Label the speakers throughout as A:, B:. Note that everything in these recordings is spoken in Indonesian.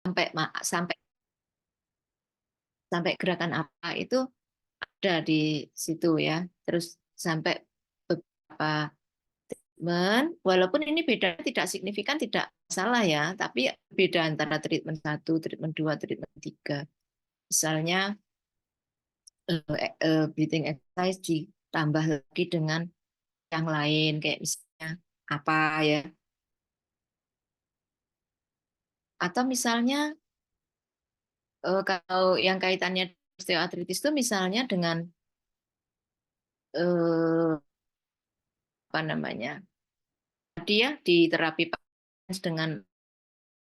A: sampai sampai gerakan apa itu ada di situ ya. Terus sampai beberapa treatment, walaupun ini beda tidak signifikan, tidak salah ya, tapi beda antara treatment satu, treatment 2, treatment 3. Misalnya breathing exercise ditambah lagi dengan yang lain, kayak misalnya apa ya, atau misalnya kalau yang kaitannya osteoartritis itu misalnya dengan apa namanya, dia di terapi dengan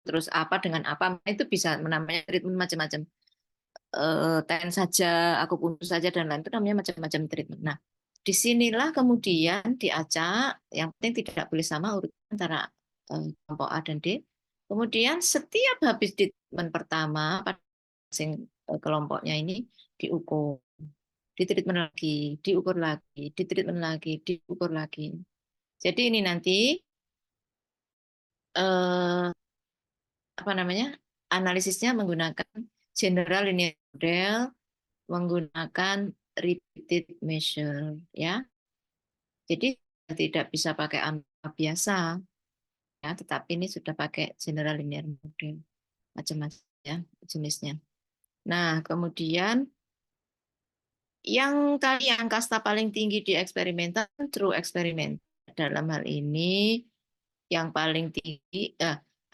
A: terus apa dengan apa itu bisa menamanya treatment macam-macam, TEN saja, akupuntur saja dan lain itu namanya macam-macam treatment. Nah, disinilah kemudian diacak, yang penting tidak boleh sama urutan antara kelompok A dan D. Kemudian setiap habis di treatment pertama pada masing kelompoknya ini diukur, di treatment lagi, diukur lagi, di treatment lagi, diukur lagi. Jadi ini nanti eh, apa namanya, analisisnya menggunakan general linear model, menggunakan repeated measure ya. Jadi tidak bisa pakai AMPA biasa ya, tetapi ini sudah pakai general linear model macam-macam ya jenisnya. Nah, kemudian yang tadi yang kasta paling tinggi di eksperimental true eksperimen. Dalam hal ini yang paling tinggi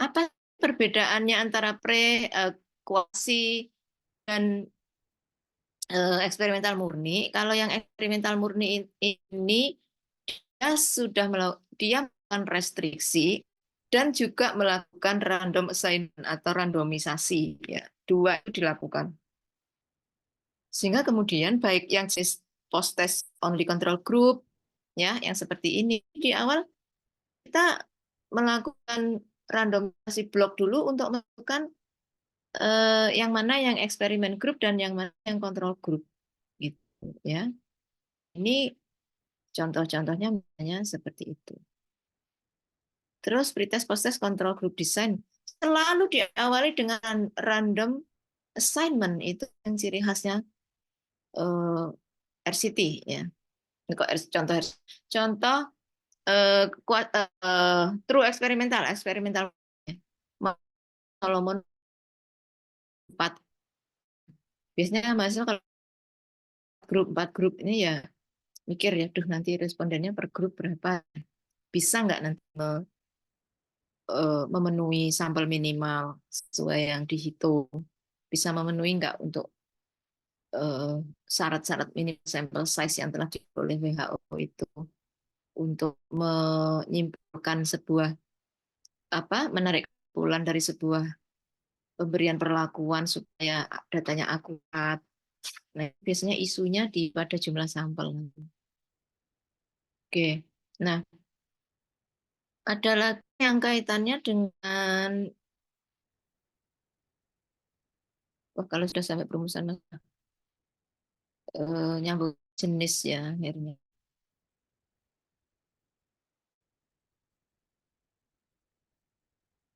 A: apa perbedaannya antara kuasi dan eksperimental murni? Kalau yang eksperimental murni ini dia melakukan restriksi dan juga melakukan random assignment atau randomisasi ya. Dua itu dilakukan. Sehingga kemudian baik yang post test only control group ya yang seperti ini di awal kita melakukan randomisasi blok dulu untuk melakukan yang mana yang eksperimen grup dan yang mana yang kontrol grup gitu ya. Ini contoh-contohnya misalnya seperti itu. Terus pretest post-test control group design selalu diawali dengan random assignment, itu yang ciri khasnya RCT ya. Contoh contoh true eksperimental eksperimental kalau mau 4 biasanya mahasiswa kalau empat grup ini ya mikir ya, duh nanti respondennya per grup berapa, bisa nggak nanti memenuhi sampel minimal sesuai yang dihitung, bisa memenuhi nggak untuk syarat-syarat minimal sampel size yang telah diatur oleh WHO itu untuk menyimpulkan sebuah menarik kesimpulan dari sebuah pemberian perlakuan supaya datanya akurat. Nah, biasanya isunya pada jumlah sampel. Oke. Nah, ada lagi yang kaitannya dengan kalau sudah sampai perumusan nyambung jenis ya akhirnya.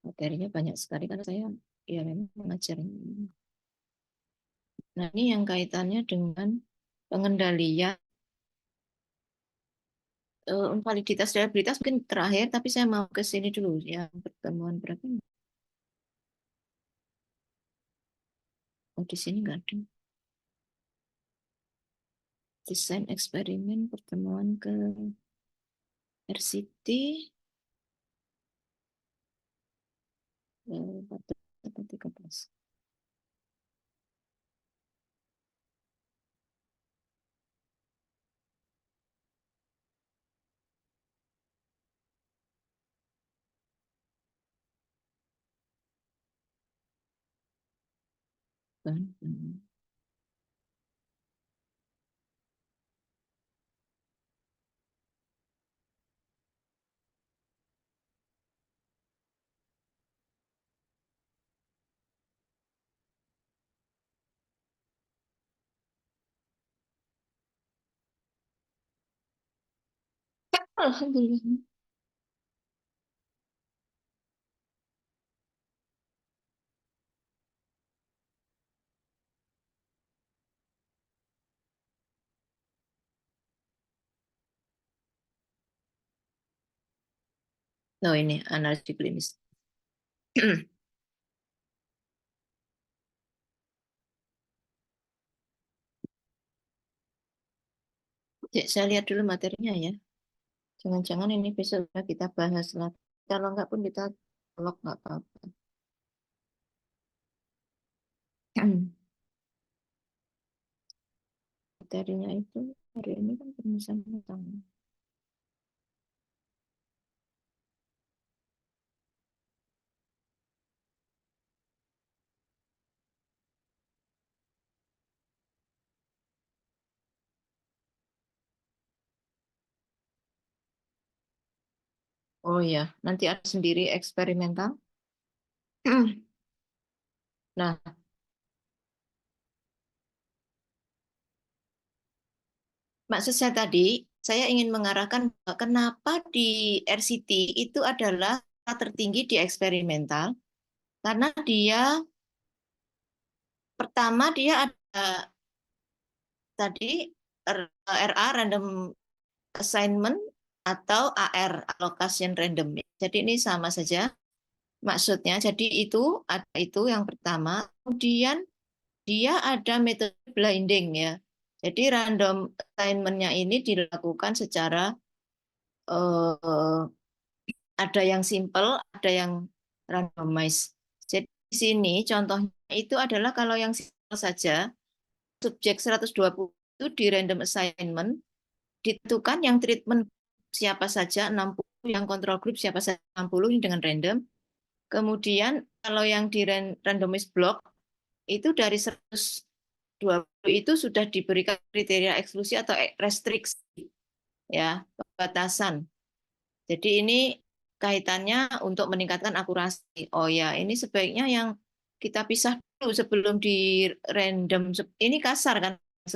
A: Materinya banyak sekali karena saya ya memang mengajarnya. Nah, ini yang kaitannya dengan pengendalian validitas reliabilitas mungkin terakhir, tapi saya mau ke sini dulu ya, pertemuan berapa ini? Oh, di sini nggak ada. Desain eksperimen pertemuan ke RCT 13. Kan? Alhamdulillah. No, ini analisis klinis. Cek, saya lihat dulu materinya ya. Jangan-jangan ini besok kita bahas lagi. Kalau enggak pun kita log nggak apa-apa. Materinya itu hari ini kan penulisan utama. Oh ya, nanti ada sendiri eksperimental. Nah, maksud saya tadi, saya ingin mengarahkan bahwa kenapa di RCT itu adalah tertinggi di eksperimental, karena dia pertama dia ada tadi RA random assignment atau AR allocation random. Jadi ini sama saja maksudnya. Jadi itu ada itu yang pertama. Kemudian dia ada metode blinding ya. Jadi random assignment-nya ini dilakukan secara eh, ada yang simple, ada yang randomized. Jadi di sini contohnya itu adalah kalau yang simple saja, subjek 120 itu di random assignment, ditentukan yang treatment siapa saja 60, yang control group siapa saja 60 ini dengan random. Kemudian kalau yang di randomized block itu dari 120 itu sudah diberikan kriteria eksklusi atau restriksi ya, batasan. Jadi ini kaitannya untuk meningkatkan akurasi. Oh ya, ini sebaiknya yang kita pisah dulu sebelum di random. Ini kasar kan?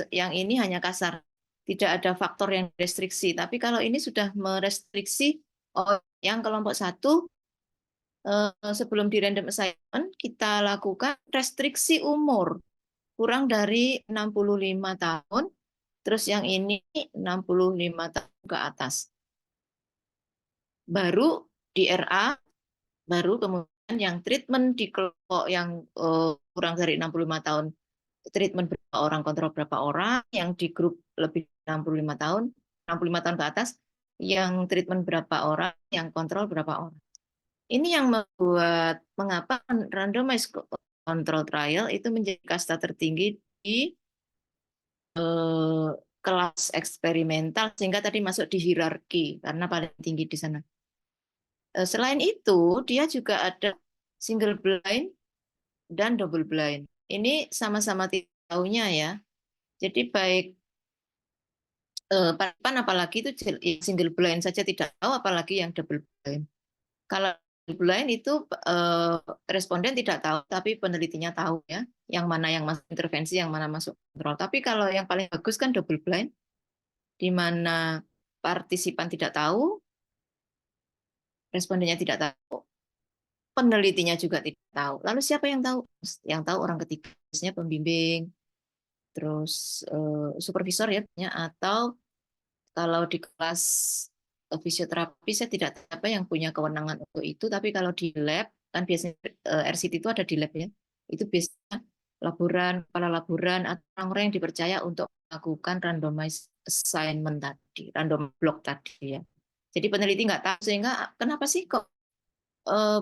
A: Yang ini hanya kasar. Tidak ada faktor yang restriksi. Tapi kalau ini sudah merestriksi, oh yang kelompok satu sebelum di random assignment kita lakukan restriksi umur kurang dari 65 tahun. Terus yang ini 65 tahun ke atas. Baru di RA, baru kemudian yang treatment di kelompok yang kurang dari 65 tahun, treatment berapa orang, kontrol berapa orang, yang di grup lebih 65 tahun, 65 tahun ke atas, yang treatment berapa orang, yang kontrol berapa orang. Ini yang membuat mengapa randomized control trial itu menjadi kasta tertinggi di kelas eksperimental, sehingga tadi masuk di hierarki karena paling tinggi di sana. Selain itu, dia juga ada single blind dan double blind. Ini sama-sama tidak tahunya ya. Jadi baik Pan apalagi itu single blind saja tidak tahu, apalagi yang double blind. Kalau double blind itu responden tidak tahu, tapi penelitinya tahu ya, yang mana yang masuk intervensi, yang mana masuk kontrol. Tapi kalau yang paling bagus kan double blind, di mana partisipan tidak tahu, respondennya tidak tahu, penelitinya juga tidak tahu. Lalu siapa yang tahu? Yang tahu orang ketiga, biasanya pembimbing, terus supervisor ya, atau kalau di kelas fisioterapi saya tidak tahu apa yang punya kewenangan untuk itu, tapi kalau di lab kan biasanya RCT itu ada di lab ya, itu biasanya laboran, kepala laboran atau orang-orang yang dipercaya untuk melakukan randomized assignment tadi, random block tadi ya. Jadi peneliti nggak tahu, sehingga kenapa sih kok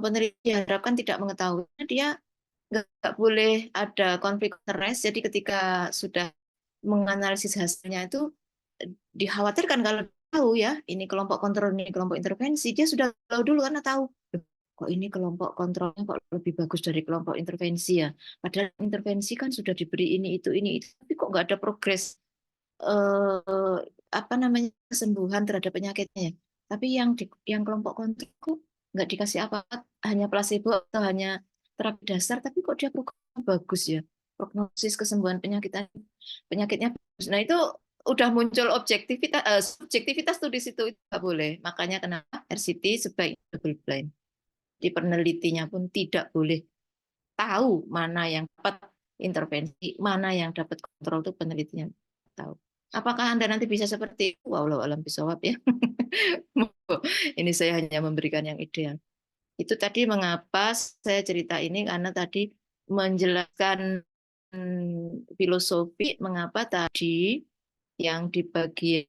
A: peneliti diharapkan tidak mengetahui? Dia nggak boleh ada konflik interest. Jadi ketika sudah menganalisis hasilnya itu dikhawatirkan kalau tahu ya ini kelompok kontrol, ini kelompok intervensi, dia sudah tahu dulu karena tahu kok ini kelompok kontrolnya kok lebih bagus dari kelompok intervensi ya. Padahal intervensi kan sudah diberi ini itu, tapi kok nggak ada progres eh, apa namanya kesembuhan terhadap penyakitnya ya. Tapi yang kelompok kontrol kok nggak dikasih apa-apa, hanya placebo atau hanya terapi dasar, tapi kok dia programnya bagus ya, prognosis kesembuhan penyakitnya bagus. Nah itu udah muncul objektivitas, subjektivitas tuh di situ, itu nggak boleh. Makanya kenapa RCT sebaiknya double blind. Di penelitinya pun tidak boleh tahu mana yang dapat intervensi, mana yang dapat kontrol, itu penelitinya tahu. Apakah Anda nanti bisa seperti itu? Wallahu a'lam bishawab ya. Ini saya hanya memberikan yang ideal. Itu tadi mengapa saya cerita ini karena tadi menjelaskan filosofi mengapa tadi yang di bagian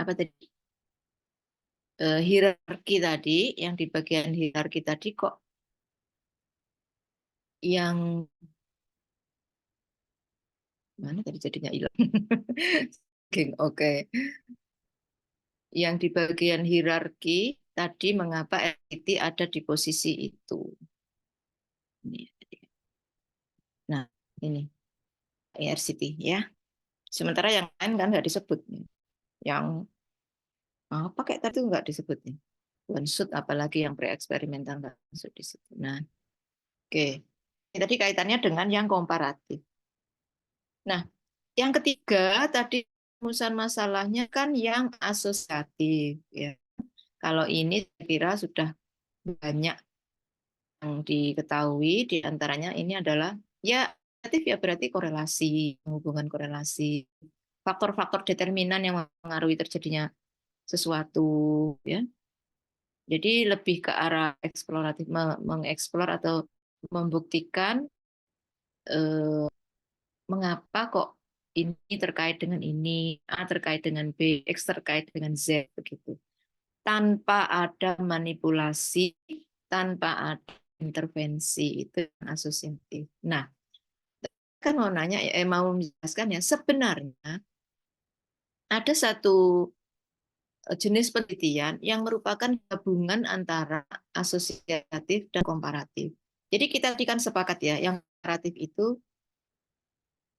A: apa tadi hierarki tadi, yang di bagian hierarki tadi kok yang mana tadi jadinya hilang. Oke. Yang di bagian hierarki tadi mengapa RCT ada di posisi itu. Nah, ini RCT ya. Sementara yang lain kan nggak disebut. Yang apa kayak tadi nggak disebut nih. One shot apalagi yang pre-eksperimental nggak masuk di situ. Nah, oke. Ini tadi kaitannya dengan yang komparatif. Nah, yang ketiga tadi rumusan masalahnya kan yang asosiatif ya. Kalau ini saya kira sudah banyak yang diketahui, di antaranya ini adalah ya asosiatif ya berarti korelasi, hubungan korelasi, faktor-faktor determinan yang mengaruhi terjadinya sesuatu ya. Jadi lebih ke arah eksploratif, mengeksplor atau membuktikan mengapa kok ini terkait dengan ini, A terkait dengan B, X terkait dengan Z begitu. Tanpa ada manipulasi, tanpa ada intervensi, itu yang asosiatif. Nah, kan mau nanya, mau menjelaskan ya, sebenarnya ada satu jenis penelitian yang merupakan gabungan antara asosiatif dan komparatif. Jadi kita tadi kan sepakat ya, yang komparatif itu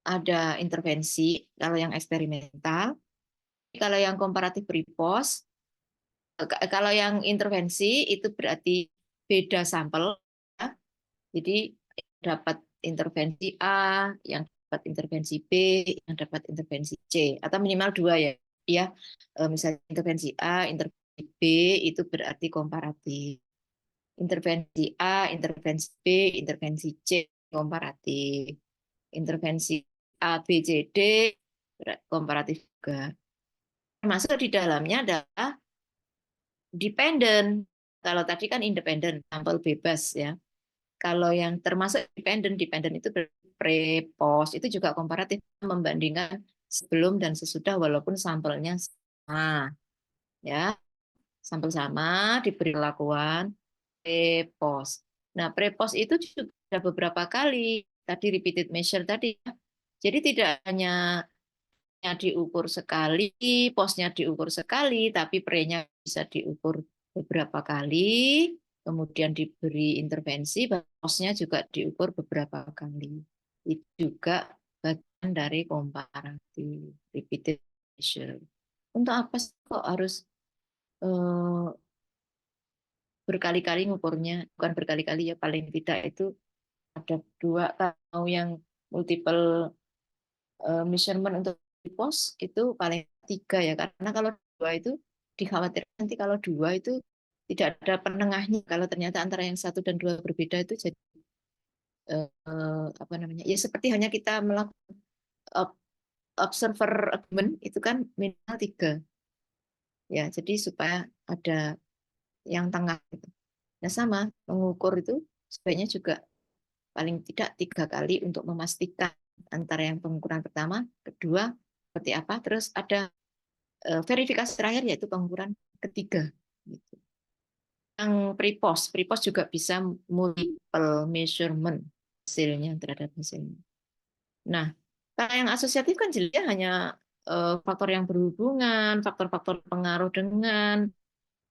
A: ada intervensi, kalau yang eksperimental, kalau yang komparatif pre-post, kalau yang intervensi itu berarti beda sampel, ya. Jadi dapat intervensi A, yang dapat intervensi B, yang dapat intervensi C, atau minimal dua ya. Ya, misalnya intervensi A, intervensi B itu berarti komparatif. Intervensi A, intervensi B, intervensi C komparatif. Intervensi A, B, C, D komparatif juga. Masuk di dalamnya adalah dependent. Kalau tadi kan independen, sampel bebas ya. Kalau yang termasuk dependent itu pre-post itu juga komparatif membandingkan sebelum dan sesudah walaupun sampelnya sama ya. Sampel sama diberi perlakuan pre-post. Nah, pre-post itu juga ada beberapa kali tadi repeated measure tadi ya. Jadi tidak hanya diukur sekali, posnya diukur sekali, tapi pre-nya bisa diukur beberapa kali, kemudian diberi intervensi, posnya juga diukur beberapa kali. Itu juga bagian dari komparatif repeated measure. Untuk apa sih kok harus berkali-kali ngukurnya? Bukan berkali-kali ya, paling tidak itu ada dua. Kalau yang multiple measurement untuk pos itu paling tiga ya, karena kalau dua itu dikhawatirkan nanti kalau dua itu tidak ada penengahnya, kalau ternyata antara yang satu dan dua berbeda itu jadi apa namanya ya, seperti hanya kita melakukan observer agreement itu kan minimal tiga ya, jadi supaya ada yang tengah gitu. Nah sama mengukur itu sebaiknya juga paling tidak tiga kali untuk memastikan antara yang pengukuran pertama, kedua seperti apa, terus ada verifikasi terakhir yaitu pengukuran ketiga. Gitu. Yang pre-post juga bisa multiple measurement hasilnya terhadap hasilnya. Nah, kalau yang asosiatif kan jelasnya hanya faktor yang berhubungan, faktor-faktor pengaruh dengan,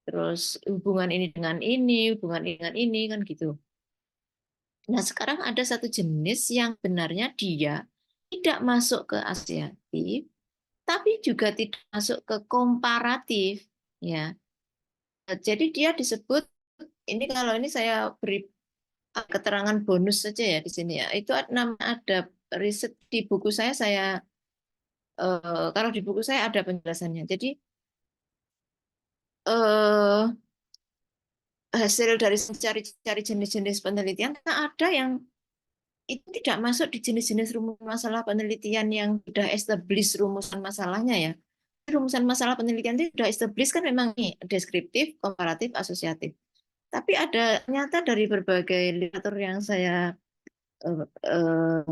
A: terus hubungan ini dengan ini, hubungan ini dengan ini kan gitu. Nah, sekarang ada satu jenis yang benarnya dia tidak masuk ke asosiatif, tapi juga tidak masuk ke komparatif, ya. Jadi dia disebut ini, kalau ini saya beri keterangan bonus saja ya di sini ya. Itu ada riset di buku saya kalau di buku saya ada penjelasannya. Jadi hasil dari cari-cari jenis-jenis penelitian ada yang itu tidak masuk di jenis-jenis rumus masalah penelitian yang sudah establish rumusan masalahnya ya. Rumusan masalah penelitian itu sudah establish kan memang nih, deskriptif, komparatif, asosiatif. Tapi ada nyata dari berbagai literatur yang saya eh, eh,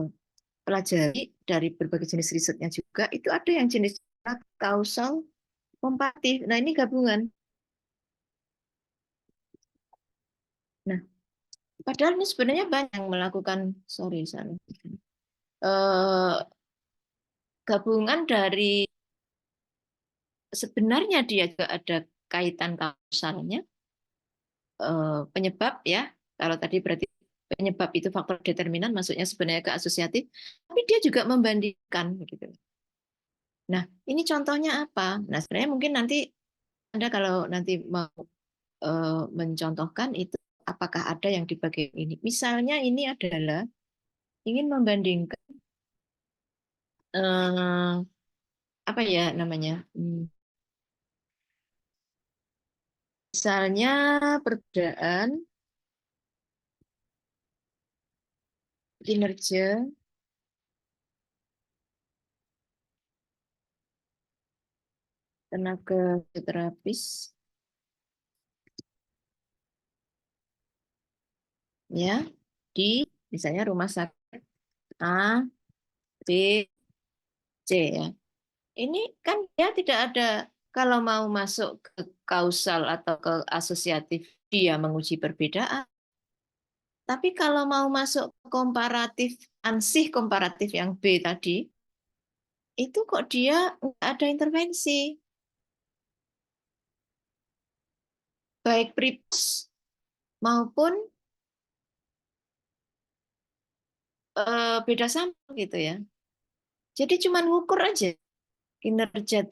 A: pelajari dari berbagai jenis risetnya juga, itu ada yang jenis kausal komparatif. Nah, ini gabungan. Nah, padahal ini sebenarnya banyak yang melakukan, sorry, salah. Gabungan dari sebenarnya dia juga ada kaitan kausalnya, penyebab ya. Kalau tadi berarti penyebab itu faktor determinan, maksudnya sebenarnya ke asosiatif, tapi dia juga membandingkan gitu. Nah, ini contohnya apa? Nah, sebenarnya mungkin nanti Anda kalau nanti mau mencontohkan itu apakah ada yang di bagian ini. Misalnya ini adalah ingin membandingkan apa ya namanya? Misalnya perbedaan kinerja tenaga terapis ya di misalnya rumah sakit A, B, C ya. Ini kan dia tidak ada kalau mau masuk ke kausal atau ke asosiatif dia menguji perbedaan. Tapi kalau mau masuk ke komparatif ansih komparatif yang B tadi, itu kok dia nggak ada intervensi baik pripus maupun beda sampel gitu ya. Jadi cuma ngukur aja kinerja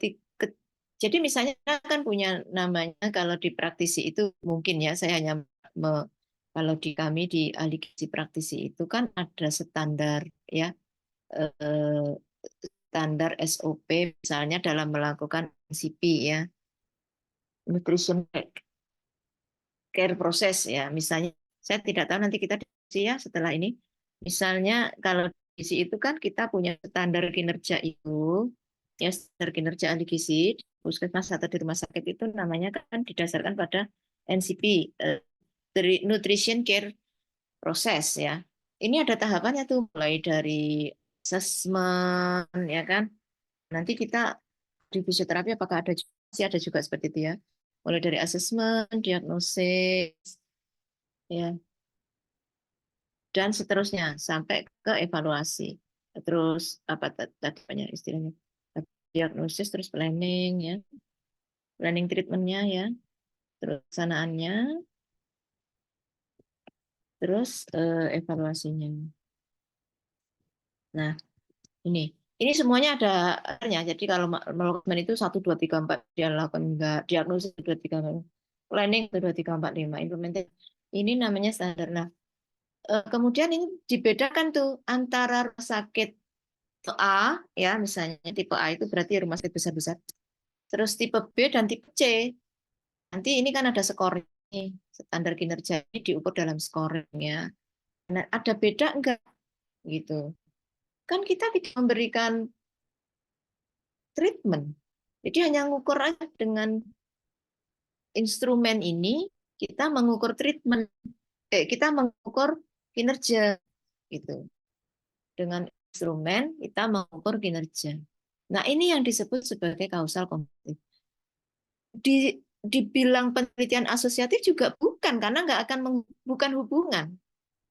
A: jadi misalnya kita kan punya namanya kalau di praktisi itu mungkin ya saya hanya kalau di kami di ahli gizi praktisi itu kan ada standar ya eh, standar SOP misalnya dalam melakukan NCP ya nutrition care proses ya misalnya saya tidak tahu nanti kita diskusi ya setelah ini misalnya kalau gizi itu kan kita punya standar kinerja itu ya standar kinerja ahli gizi di puskesmas atau di rumah sakit itu namanya kan didasarkan pada NCP nutrition care proses ya ini ada tahapannya tuh mulai dari assessment ya kan nanti kita di fisioterapi apakah ada juga, sih ada juga seperti itu ya mulai dari assessment diagnosis ya dan seterusnya sampai ke evaluasi. Terus apa tadi banyak istilahnya? Diagnosis terus planning ya. Planning treatmentnya ya, terus sanaannya, terus evaluasinya. Nah, ini semuanya ada ya. Jadi kalau melakukan itu 1, 2, 3, 4 dia lakukan enggak, diagnosis 1, 2, 3, 4, planning 1, 2, 3, 4, 5, implemented. Ini namanya standar. Nah, kemudian ini dibedakan tuh antara rumah sakit tipe A ya misalnya tipe A itu berarti rumah sakit besar-besar. Terus tipe B dan tipe C. Nanti ini kan ada skornya. Standar kinerja ini diukur dalam skornya. Nah, ada beda enggak gitu. Kan kita tidak memberikan treatment. Jadi hanya mengukur aja dengan instrumen ini kita mengukur treatment. Kita mengukur kinerja gitu. Dengan instrumen kita mengukur kinerja. Nah, ini yang disebut sebagai kausal komparatif. Dibilang penelitian asosiatif juga bukan karena nggak akan bukan hubungan.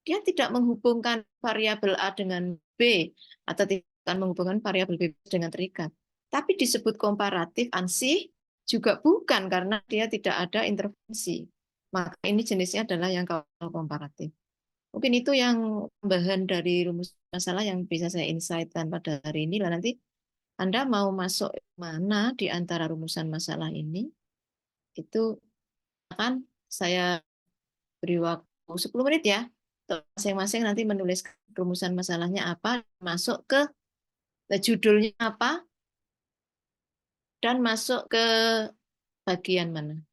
A: Dia tidak menghubungkan variabel A dengan B atau tidak akan menghubungkan variabel B dengan terikat. Tapi disebut komparatif ansih juga bukan karena dia tidak ada intervensi. Maka ini jenisnya adalah yang komparatif. Mungkin itu yang tambahan dari rumus masalah yang bisa saya insight-kan pada hari ini. Lah nanti Anda mau masuk mana di antara rumusan masalah ini? Itu akan saya beri waktu 10 menit ya. Masing-masing nanti menulis rumusan masalahnya apa, masuk ke judulnya apa, dan masuk ke bagian mana.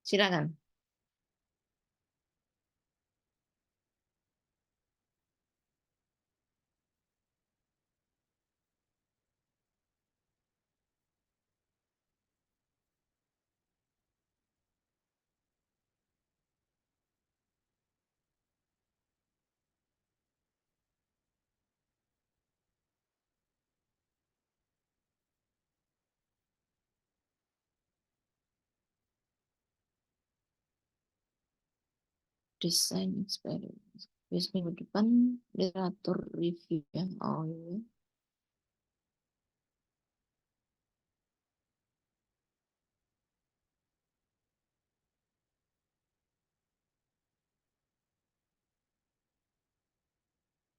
A: Silakan. Desain eksperimen. Besok minggu depan literatur review ya. Oh iya.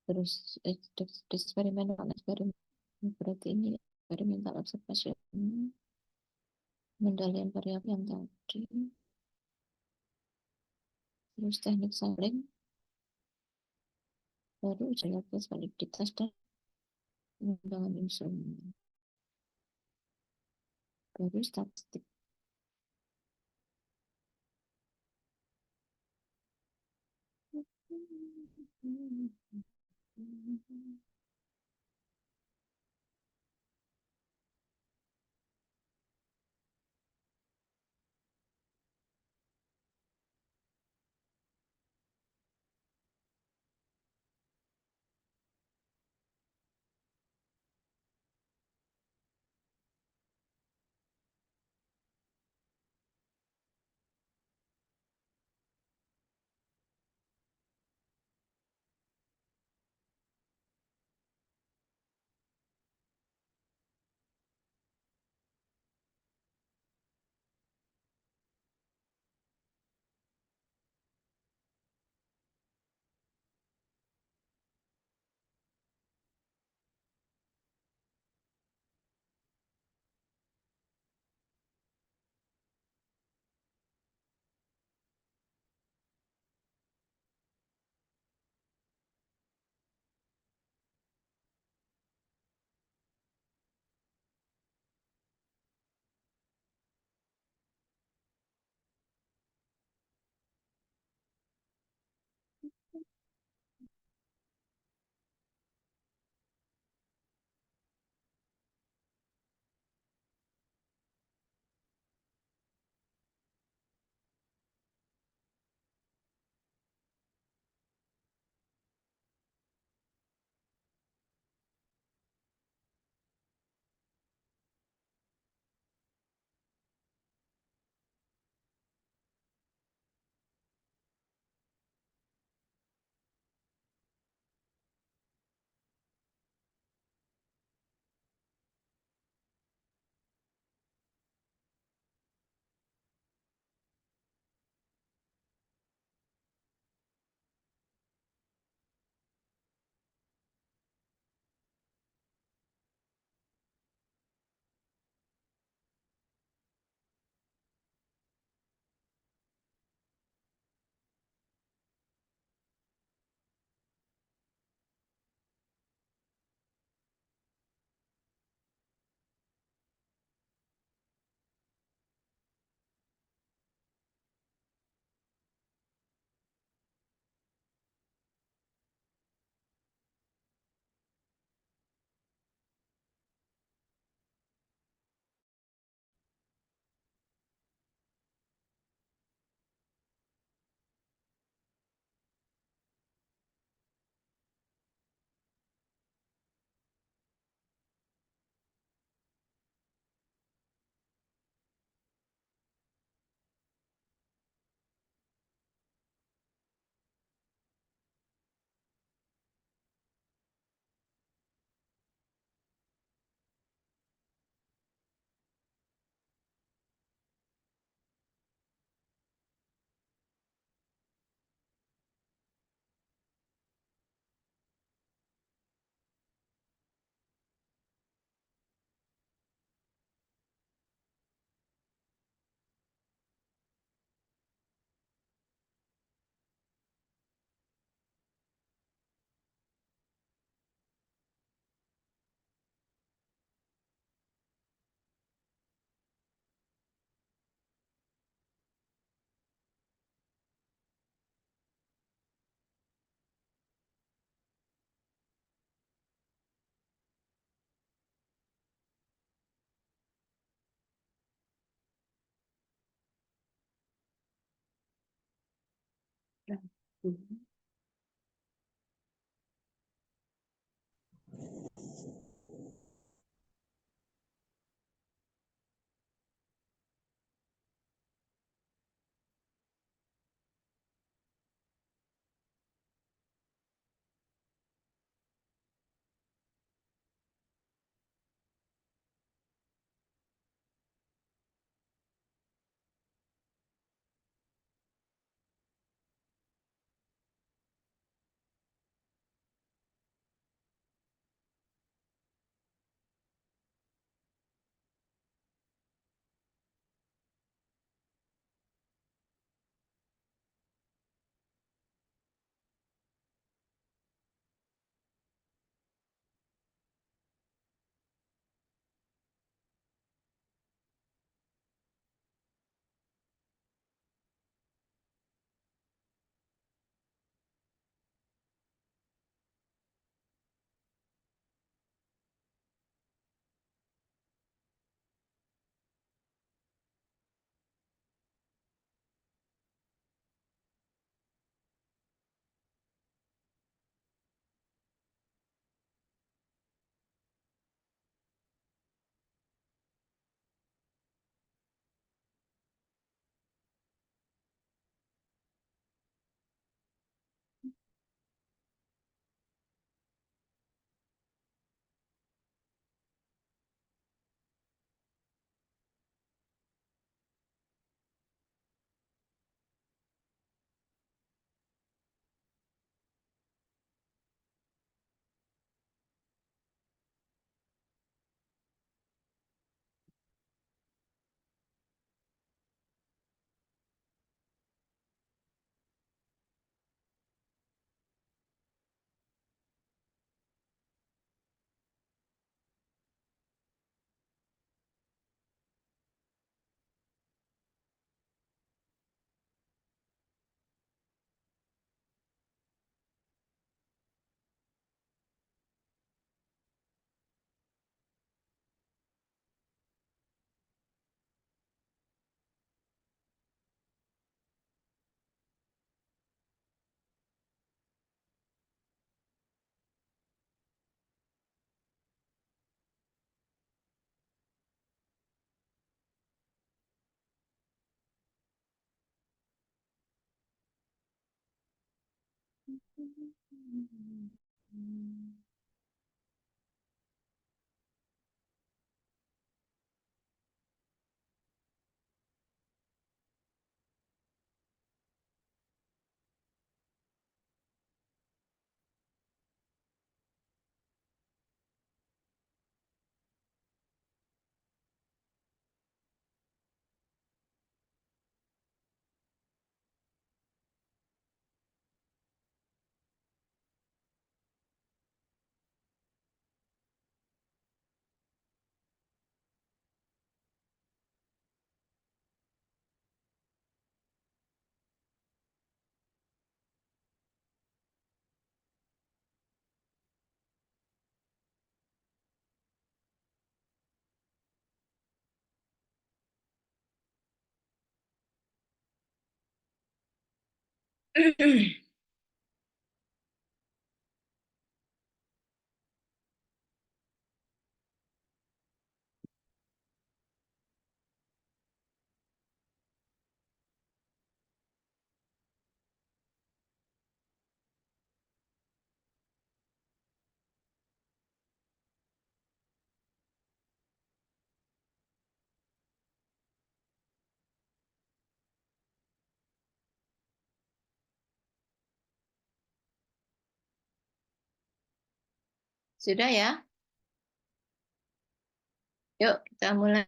A: Terus eksperimen, eksperimen berarti ini eksperimental observation, pengendalian variabel yang tadi, terus teknik saring, baru uji lab validitas dan pengembangan instrumen, baru statistik. Sudah ya? Yuk, kita mulai.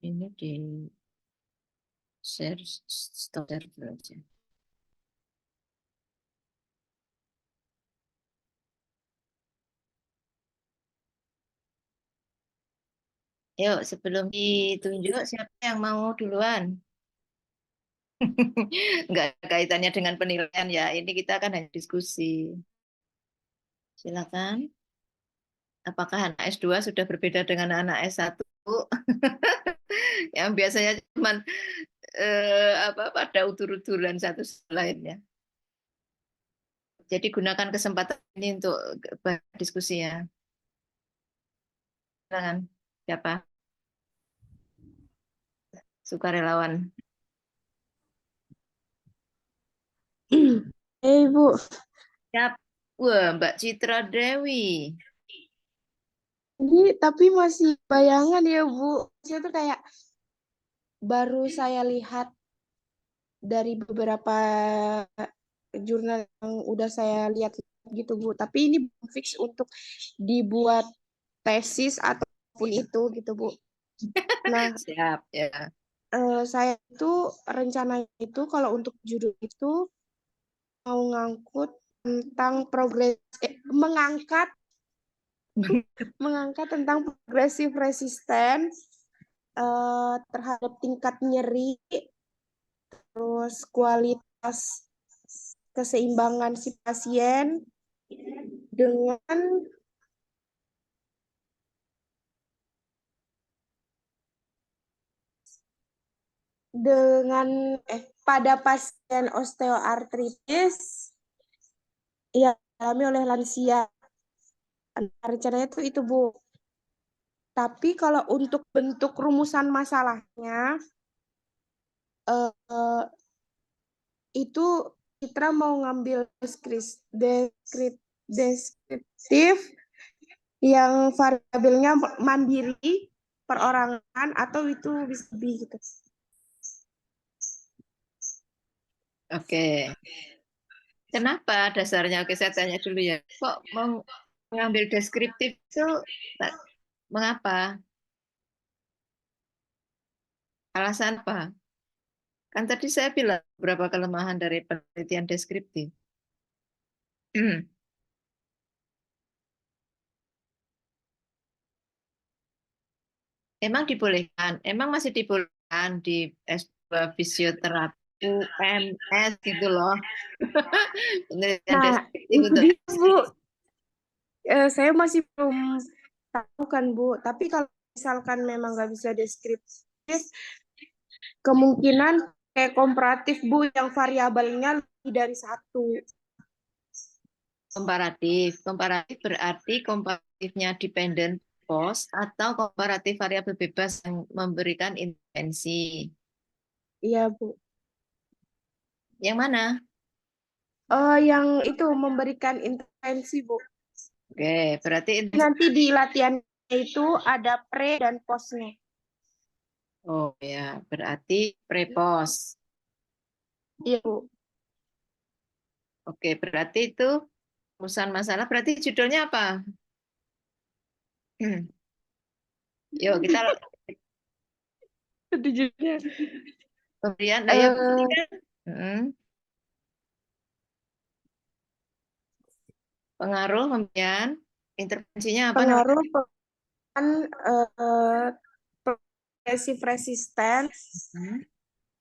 A: Ini di share, stop share dulu aja. Yuk, sebelum ditunjuk, siapa yang mau duluan? Enggak ada kaitannya dengan penilaian ya. Ini kita akan hanya diskusi. Silakan. Apakah anak S2 sudah berbeda dengan anak S1? Yang biasanya cuma pada utur-uturan satu lainnya. Jadi gunakan kesempatan ini untuk diskusi ya. Silakan. Siapa? Sukarelawan.
B: Ibu.
A: Siap. Wah, Mbak Citra Dewi.
B: Ini tapi masih bayangan ya, Bu. Saya tuh kayak baru saya lihat dari beberapa jurnal yang udah saya lihat gitu, Bu. Tapi ini belum fix untuk dibuat tesis ataupun itu gitu, Bu. Nah,
A: Siap ya.
B: saya itu rencananya itu kalau untuk judul itu mau ngangkut tentang mengangkat tentang progresif resisten terhadap tingkat nyeri, terus kualitas keseimbangan si pasien dengan dengan pada pasien osteoartritis yang dialami oleh lansia. Rencananya itu Bu. Tapi kalau untuk bentuk rumusan masalahnya eh, itu Citra mau ngambil deskriptif yang variabelnya mandiri, perorangan, atau itu bisa lebih gitu.
A: Oke. Kenapa dasarnya? Oke, saya tanya dulu ya. Kok mau mengambil deskriptif itu mengapa? Alasan apa? Kan tadi saya bilang berapa kelemahan dari penelitian deskriptif. Emang dibolehkan, emang masih dibolehkan di S2 fisioterapi UMS gitu loh. Penelitian
B: Nah,
A: deskriptif
B: itu
A: untuk
B: dia, Bu. Saya masih belum tahu kan, Bu. Tapi kalau misalkan memang nggak bisa deskriptif, kemungkinan kayak komparatif, Bu, yang variabelnya lebih dari satu.
A: komparatif. Komparatif berarti komparatifnya dependent pre-post atau komparatif variabel bebas yang memberikan intervensi?
B: Iya, Bu.
A: Yang mana?
B: Yang itu memberikan intervensi, Bu.
A: Oke, berarti
B: Nanti di latihan itu ada pre dan postnya.
A: oh ya, berarti pre-post.
B: Iya, Bu.
A: Oke, berarti itu rumusan masalah. Berarti judulnya apa? Yuk kita
B: Judulnya.
A: pemberian. Nah, ya berarti
B: Eh,
A: kan pengaruh pemberian intervensinya apa namanya?
B: pengaruh peran progressive resistance
A: Hmm,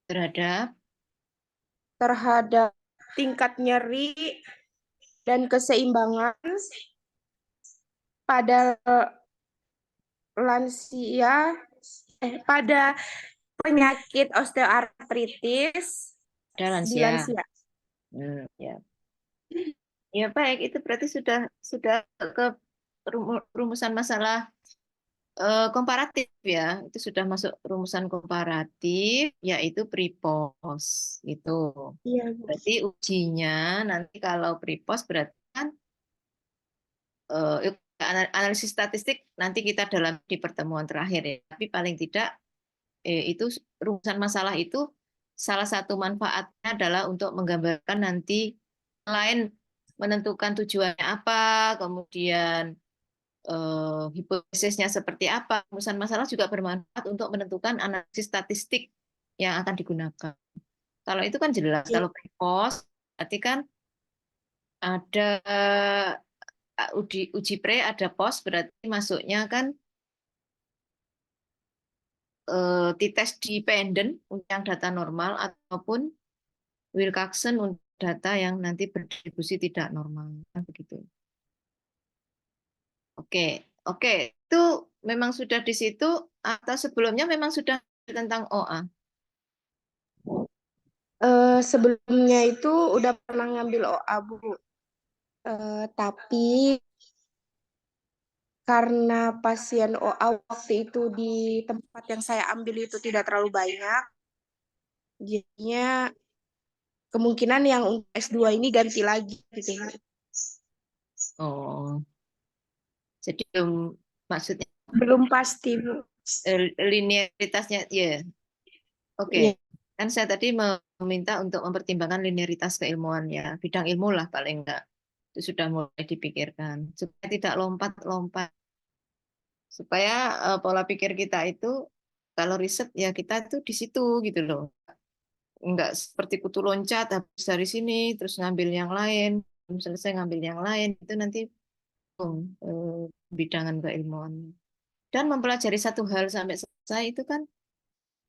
A: terhadap
B: terhadap tingkat nyeri dan keseimbangan pada lansia pada penyakit osteoartritis
A: ada
B: di
A: lansia.
B: lansia.
A: Ya. Ya baik, itu berarti sudah ke rumusan masalah komparatif ya. Itu sudah masuk rumusan komparatif, yaitu prepos itu.
B: Iya, Bu.
A: Berarti ujinya nanti kalau prepos berarti kan analisis statistik nanti kita dalam di pertemuan terakhir ya. Tapi paling tidak itu rumusan masalah itu salah satu manfaatnya adalah untuk menggambarkan nanti lain menentukan tujuannya apa, kemudian hipotesisnya seperti apa. Rumusan masalah juga bermanfaat untuk menentukan analisis statistik yang akan digunakan. Kalau itu kan jelas,
B: Iya.
A: kalau pre-post berarti kan ada uji pre, ada post, berarti masuknya kan t-test dependent untuk yang data normal ataupun Wilcoxon untuk data yang nanti berdistribusi tidak normal, kan begitu. Oke, oke, itu memang sudah di situ atau sebelumnya memang sudah tentang OA?
B: Sebelumnya itu udah pernah ngambil OA, Bu. Tapi karena pasien OA waktu itu di tempat yang saya ambil itu tidak terlalu banyak, jadinya kemungkinan yang untuk S2 ini ganti lagi gitu.
A: Oh, jadi belum maksudnya
B: Belum pasti, Bu.
A: linearitasnya, ya. Oke,
B: Iya,
A: kan saya tadi meminta untuk mempertimbangkan linearitas keilmuan ya, bidang ilmu lah paling enggak. Itu sudah mulai dipikirkan supaya tidak lompat-lompat, supaya pola pikir kita itu kalau riset ya kita itu di situ gitu loh. Enggak seperti kutu loncat habis dari sini terus ngambil yang lain, belum selesai ngambil yang lain itu nanti eh, bidangan keilmuan. Dan mempelajari satu hal sampai selesai itu kan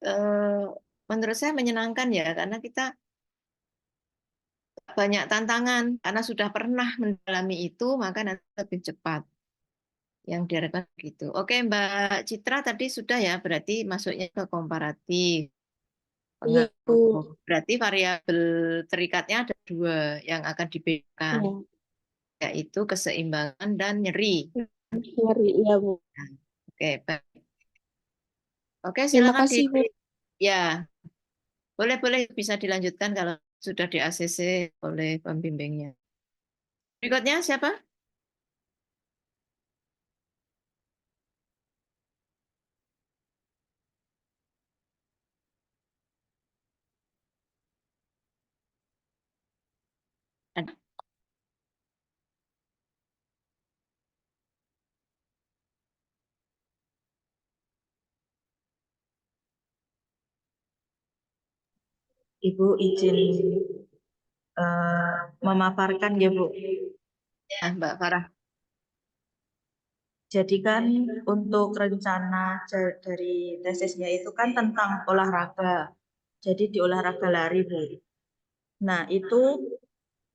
A: eh, menurut saya menyenangkan ya karena kita banyak tantangan karena sudah pernah mendalami itu maka nanti lebih cepat yang diharapkan gitu. Oke Mbak Citra tadi sudah ya berarti masuknya ke komparatif
B: iya, Bu.
A: pengaruh. Berarti variabel terikatnya ada dua yang akan dibedakan
B: Iya,
A: yaitu keseimbangan dan nyeri.
B: ngeri, iya, Bu.
A: Nah, oke, baik. Oke,
B: Terima
A: silakan
B: kasih, Bu.
A: ya, boleh bisa dilanjutkan kalau sudah di ACC oleh pembimbingnya. Berikutnya siapa? Ada.
C: Ibu izin memaparkan ya Bu.
A: Ya, Mbak Farah.
C: Jadi kan untuk rencana dari tesisnya itu kan tentang olahraga. Jadi di olahraga lari Bu. Nah itu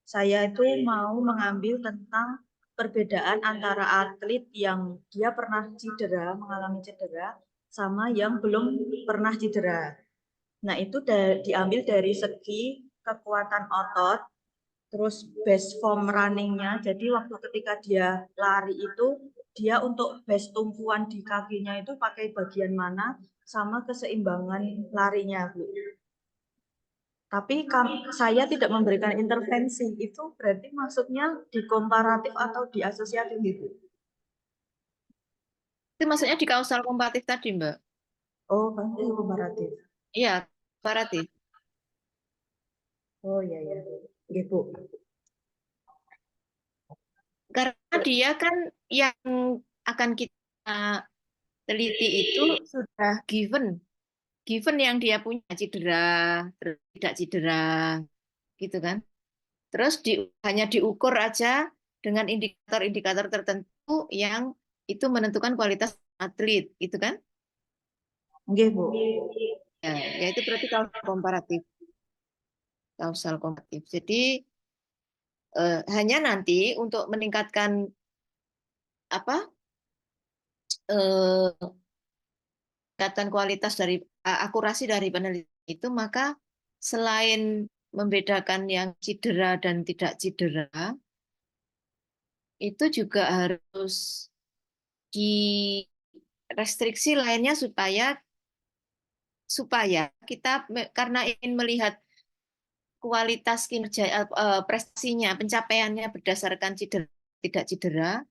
C: saya itu mau mengambil tentang perbedaan antara atlet yang dia pernah cedera, mengalami cedera, sama yang belum pernah cedera. Nah itu diambil dari segi kekuatan otot, terus best form running-nya. Jadi waktu ketika dia lari itu dia untuk base tumpuan di kakinya itu pakai bagian mana sama keseimbangan larinya, Bu. Tapi saya tidak memberikan intervensi, itu berarti maksudnya di komparatif atau di asosiatif gitu?
A: Itu maksudnya di kausal komparatif tadi, Mbak.
C: Oh, pasti komparatif.
A: Iya, komparatif.
C: Oh iya ya, gitu.
A: Karena dia kan yang akan kita teliti itu sudah given yang dia punya cedera, terus tidak cedera, gitu kan. Terus hanya diukur aja dengan indikator-indikator tertentu yang itu menentukan kualitas atlet, gitu kan?
C: Nggih, Bu.
A: Ya itu berarti kausal komparatif. Jadi hanya nanti untuk meningkatkan apa meningkatkan kualitas dari akurasi dari penelitian itu, maka selain membedakan yang cedera dan tidak cedera, itu juga harus di restriksi lainnya supaya kita karena ingin melihat kualitas kinerja prestasinya, pencapaiannya berdasarkan cedera tidak cedera,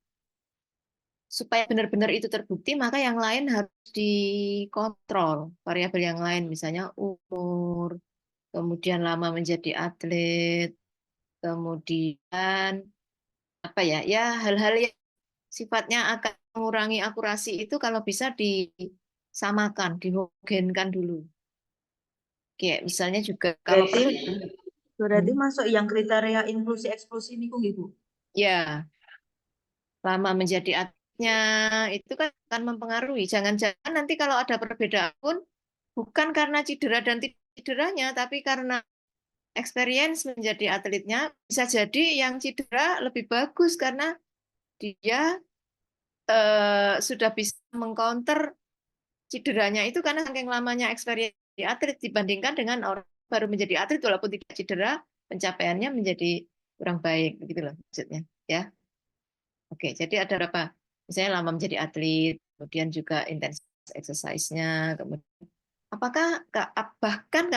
A: supaya benar-benar itu terbukti, maka yang lain harus dikontrol. Variabel yang lain, misalnya umur, kemudian lama menjadi atlet, kemudian apa ya hal-hal yang sifatnya akan mengurangi akurasi itu kalau bisa disamakan, dihomogenkan dulu. Kayak misalnya juga kalau perlu
C: Berarti masuk yang kriteria inklusi eksklusi ini kok Bu?
A: ya lama menjadi atletnya itu kan akan mempengaruhi. Jangan-jangan nanti kalau ada perbedaan pun bukan karena cedera dan tidak cederanya, tapi karena experience menjadi atletnya, bisa jadi yang cedera lebih bagus karena dia sudah bisa mengcounter cederanya itu karena saking lamanya experience di atlet dibandingkan dengan orang baru menjadi atlet walaupun tidak cedera, pencapaiannya menjadi kurang baik, begitu loh maksudnya. Ya, oke. Jadi ada berapa? Misalnya lama menjadi atlet, kemudian juga intensitas exercise-nya, kemudian apakah bahkan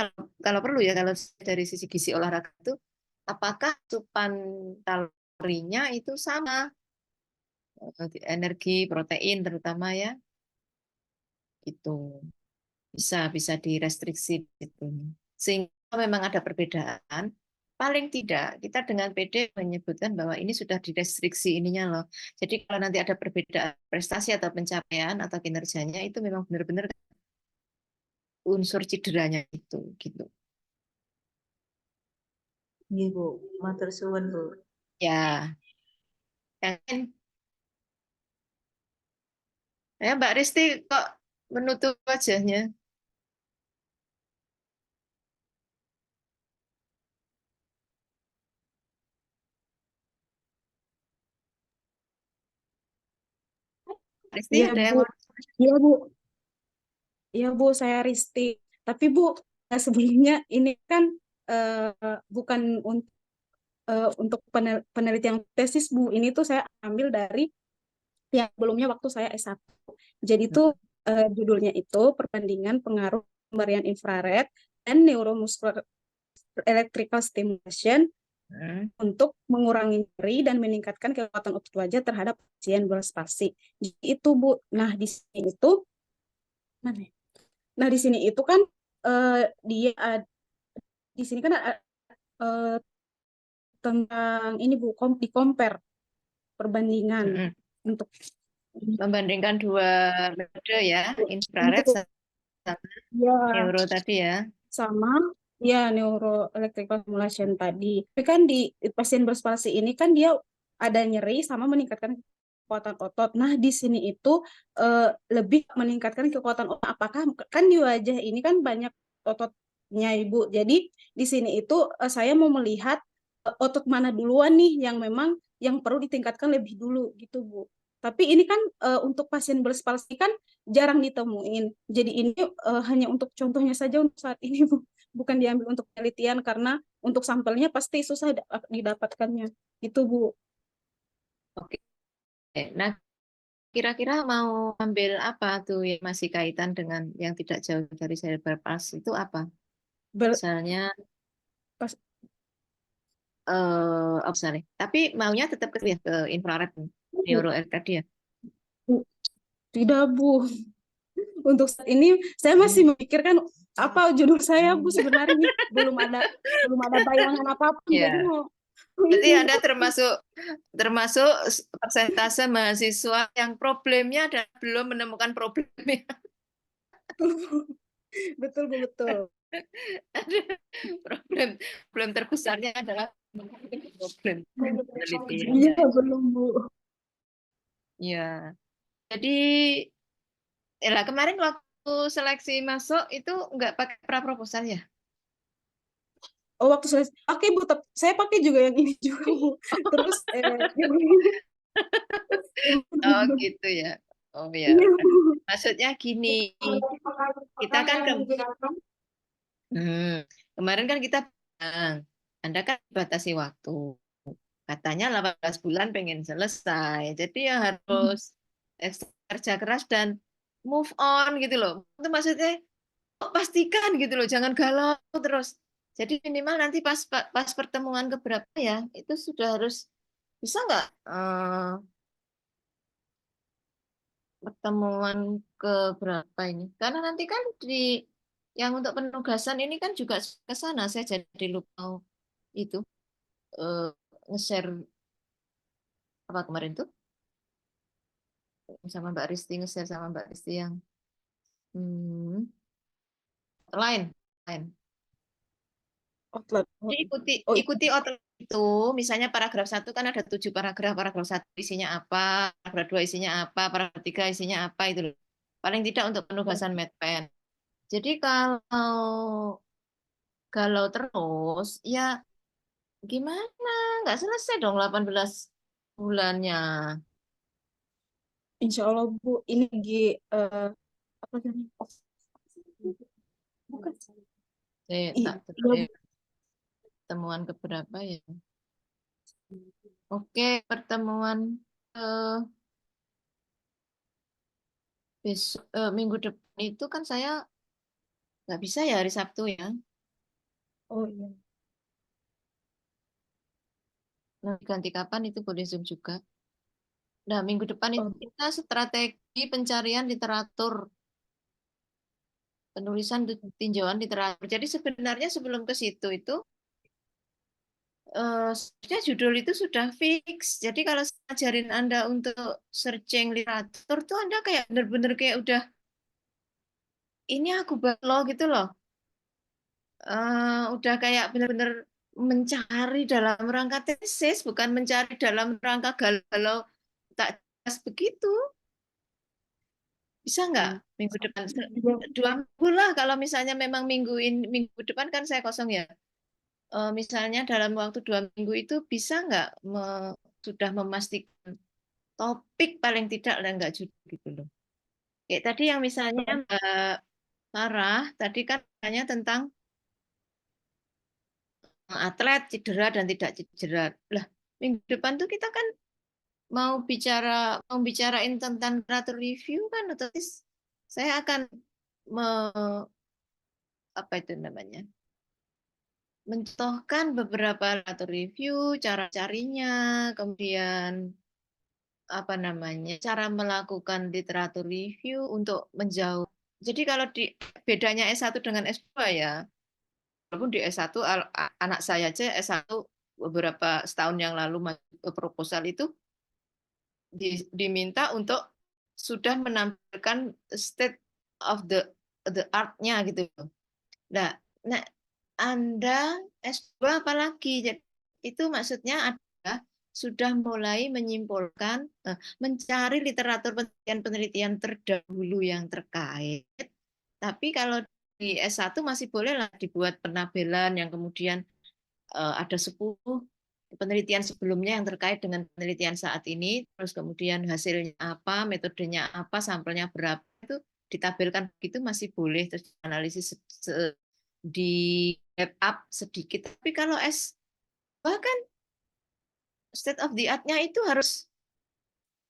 A: kalau perlu ya kalau dari sisi gizi olahraga itu apakah asupan kalorinya itu sama, energi, protein terutama ya, itu bisa direstriksi gitu. Sehingga memang ada perbedaan, paling tidak kita dengan PD menyebutkan bahwa ini sudah direstriksi ininya loh. Jadi kalau nanti ada perbedaan prestasi atau pencapaian atau kinerjanya itu memang benar-benar unsur cederanya itu gitu.
C: Nggih, Bu. Matur suwun, Bu.
A: Ya. Ya, Mbak Risti kok menutup wajahnya? Risti
B: Iya,
A: ada yang
B: Bu.
A: mau?
B: Iya, Bu. Iya, Bu, saya Risti. Tapi, Bu, sebelumnya ini kan bukan untuk penelitian tesis, Bu. Ini tuh saya ambil dari yang sebelumnya waktu saya S1. Jadi tuh judulnya itu perbandingan pengaruh pemberian infrared dan neuromuscular electrical stimulation untuk mengurangi nyeri dan meningkatkan kekuatan otot wajah terhadap pasien berspasi. Jadi itu, Bu. Nah, di sini itu mana ya? Nah, di sini itu kan dia di sini kan eh, tentang ini, Bu, di compare perbandingan untuk
A: Membandingkan dua metode ya, infrared
B: untuk
A: sama
B: ya
A: neuro tadi ya.
B: sama ya neuroelectrical stimulation tadi. Tapi kan di pasien berspasi ini kan dia ada nyeri sama meningkatkan kekuatan otot. Nah, di sini itu lebih meningkatkan kekuatan otot. Apakah kan di wajah ini kan banyak ototnya, Ibu. Jadi di sini itu saya mau melihat otot mana duluan nih yang memang yang perlu ditingkatkan lebih dulu gitu, Bu. Tapi ini kan untuk pasien berspasi kan jarang ditemuin. Jadi ini hanya untuk contohnya saja untuk saat ini, Bu. Bukan diambil untuk penelitian karena untuk sampelnya pasti susah didapatkannya. Itu, Bu.
A: Oke. Nah, kira-kira mau ambil apa tuh yang masih kaitan dengan yang tidak jauh dari cerebral palsy itu apa?
B: Ber-
A: Misalnya
B: pas-
A: apa misalnya? Tapi maunya tetap ke infrared neuro tadi ya.
B: Tidak, Bu. Untuk saat ini saya masih memikirkan apa judul saya, Bu, sebenarnya belum ada bayangan apapun.
A: Ya.
B: Jadi mau
A: Jadi Anda termasuk persentase mahasiswa yang problemnya dan belum menemukan problemnya.
B: betul, Bu, betul.
A: Problem terbesarnya adalah problem penelitian.
B: Iya, belum, Bu.
A: Ya. Jadi kemarin waktu seleksi masuk itu nggak pakai praproposal ya?
B: Oh, waktu saya pakai, Bu, saya pakai juga yang ini juga, Bu. Terus
A: Oh gitu ya. Oh ya.
B: iya, Bu.
A: Maksudnya gini, kita kan kemarin kan kita bilang, Anda kan batasi waktu. Katanya 18 bulan pengen selesai. Jadi ya harus kerja keras dan move on gitu loh. Itu maksudnya pastikan gitu loh, jangan galau terus. Jadi minimal nanti pas pertemuan keberapa ya, itu sudah harus bisa nggak pertemuan keberapa ini? Karena nanti kan yang untuk penugasan ini kan juga ke sana. Saya jadi lupa itu nge-share apa kemarin tuh sama Mbak Risti, nge-share sama Mbak Risti yang lain.
B: Outlet.
A: Jadi
B: Oh,
A: ikuti outline itu, misalnya paragraf 1 kan ada 7 paragraf, paragraf 1 isinya apa, paragraf 2 isinya apa, paragraf 3 isinya apa itu loh. Paling tidak untuk penugasan medpen. Jadi kalau terus ya gimana? Nggak selesai dong 18 bulannya.
B: insya Allah, Bu. Ini lagi apa namanya? Bukan.
A: Tak
B: Iya,
A: pertemuan keberapa ya? Oke, pertemuan minggu depan itu kan saya nggak bisa ya hari Sabtu ya.
B: oh iya.
A: Nah, ganti kapan itu boleh Zoom juga. Nah, minggu depan itu
B: Oh,
A: kita strategi pencarian literatur, penulisan tinjauan literatur. Jadi sebenarnya sebelum ke situ itu sebenarnya judul itu sudah fix. Jadi kalau saya ajarin Anda untuk searching literatur tuh Anda kayak bener-bener kayak udah ini aku loh gitu loh. Udah kayak bener-bener mencari dalam rangka tesis, bukan mencari dalam rangka galau tak jelas begitu. Bisa nggak minggu depan?
B: iya.
A: 2 minggu lah kalau misalnya memang minggu depan kan saya kosong ya. Misalnya dalam waktu 2 minggu itu bisa nggak sudah memastikan topik paling tidak lah nggak judul gitu loh. Kayak tadi yang misalnya Mbak Farah tadi kan tanya tentang atlet cedera dan tidak cedera. Lah minggu depan tuh kita kan mau bicarain tentang literatur review kan otomatis saya akan apa itu namanya? Mencontohkan beberapa literatur review, cara carinya, kemudian apa namanya? Cara melakukan literatur review untuk menjauh. Jadi kalau bedanya S1 dengan S2 ya, walaupun di S1 anak saya aja S1 beberapa setahun yang lalu proposal itu diminta untuk sudah menampilkan state of the art-nya gitu. Nah, Anda S2 apalagi? Jadi, itu maksudnya adalah sudah mulai menyimpulkan, mencari literatur penelitian terdahulu yang terkait. Tapi kalau di S1 masih bolehlah dibuat penabelan yang kemudian ada 10 penelitian sebelumnya yang terkait dengan penelitian saat ini, terus kemudian hasilnya apa, metodenya apa, sampelnya berapa, itu ditampilkan begitu masih boleh, terus analisis di wrap up sedikit. Tapi kalau bahkan state of the art-nya itu harus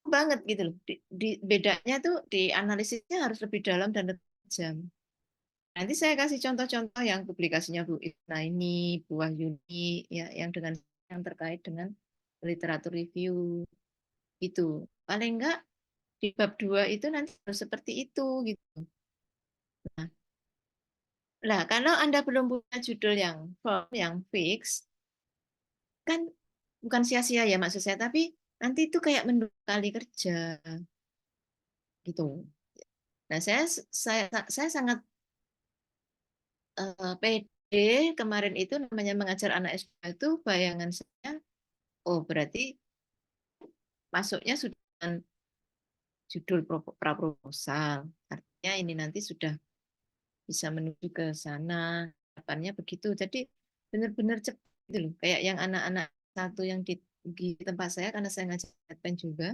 A: banget gitu loh. Bedanya tuh di analisisnya harus lebih dalam dan lebih tajam. Nanti saya kasih contoh-contoh yang publikasinya Bu Isna ini, Bu Wahyuni, ya, yang terkait dengan literatur review itu. Paling enggak di bab 2 itu nanti harus seperti itu gitu. Nah, kalau Anda belum punya judul yang firm, yang fix, kan bukan sia-sia ya maksud saya, tapi nanti itu kayak mendua kali kerja gitu. Nah, saya sangat pede kemarin itu namanya mengajar anak SD itu bayangan saya, oh berarti masuknya sudah dengan judul praproposal. Artinya ini nanti sudah bisa menuju ke sana, harapannya begitu. Jadi benar-benar cepat gitu loh. Kayak yang anak-anak satu yang di tempat saya, karena saya ngajar Advent juga,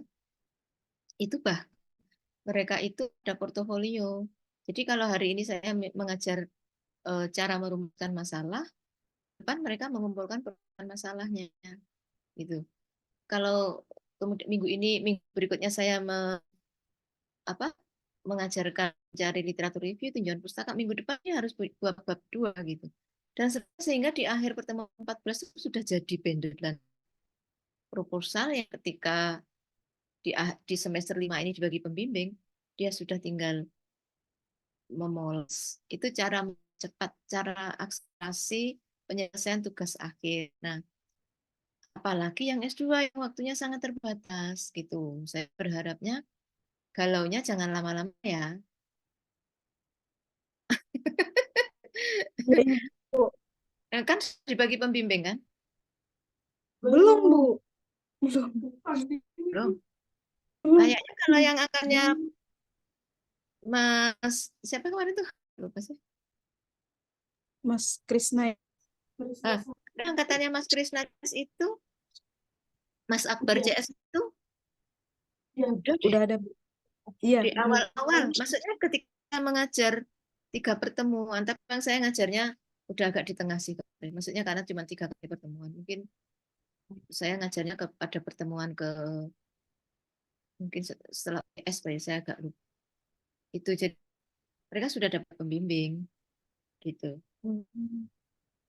A: itu mereka itu ada portofolio. Jadi kalau hari ini saya mengajar cara merumuskan masalah, depan mereka mengumpulkan permasalahan masalahnya, gitu. Kalau kemudian minggu berikutnya saya mengajarkan cari literatur review, tinjauan pustaka, minggu depannya harus buat bab 2 gitu. Dan sehingga di akhir pertemuan 14 itu sudah jadi pendelan proposal yang ketika di semester 5 ini dibagi pembimbing, dia sudah tinggal memoles. Itu cara cepat, cara akselerasi penyelesaian tugas akhir. Nah, apalagi yang S2 yang waktunya sangat terbatas gitu. Saya berharapnya galaunya jangan lama-lama ya.
C: Ya, Ibu.
A: Kan dibagi pembimbing kan?
C: Belum, Bu.
A: Belum.
C: Belum.
A: Kayaknya kalau yang angkatnya Mas siapa kemarin tuh? Lupa sih.
C: Mas Krisna.
A: Angkatannya Mas Krisna itu, Mas Akbar JS itu
C: Udah ada, Bu. Iya.
A: di awal-awal. Maksudnya ketika mengajar 3 pertemuan, tapi yang saya ngajarnya udah agak di tengah sih. Maksudnya karena cuma 3 kali pertemuan. Mungkin saya ngajarnya pada pertemuan mungkin setelah PS, saya agak lupa. Itu jadi mereka sudah dapat pembimbing gitu.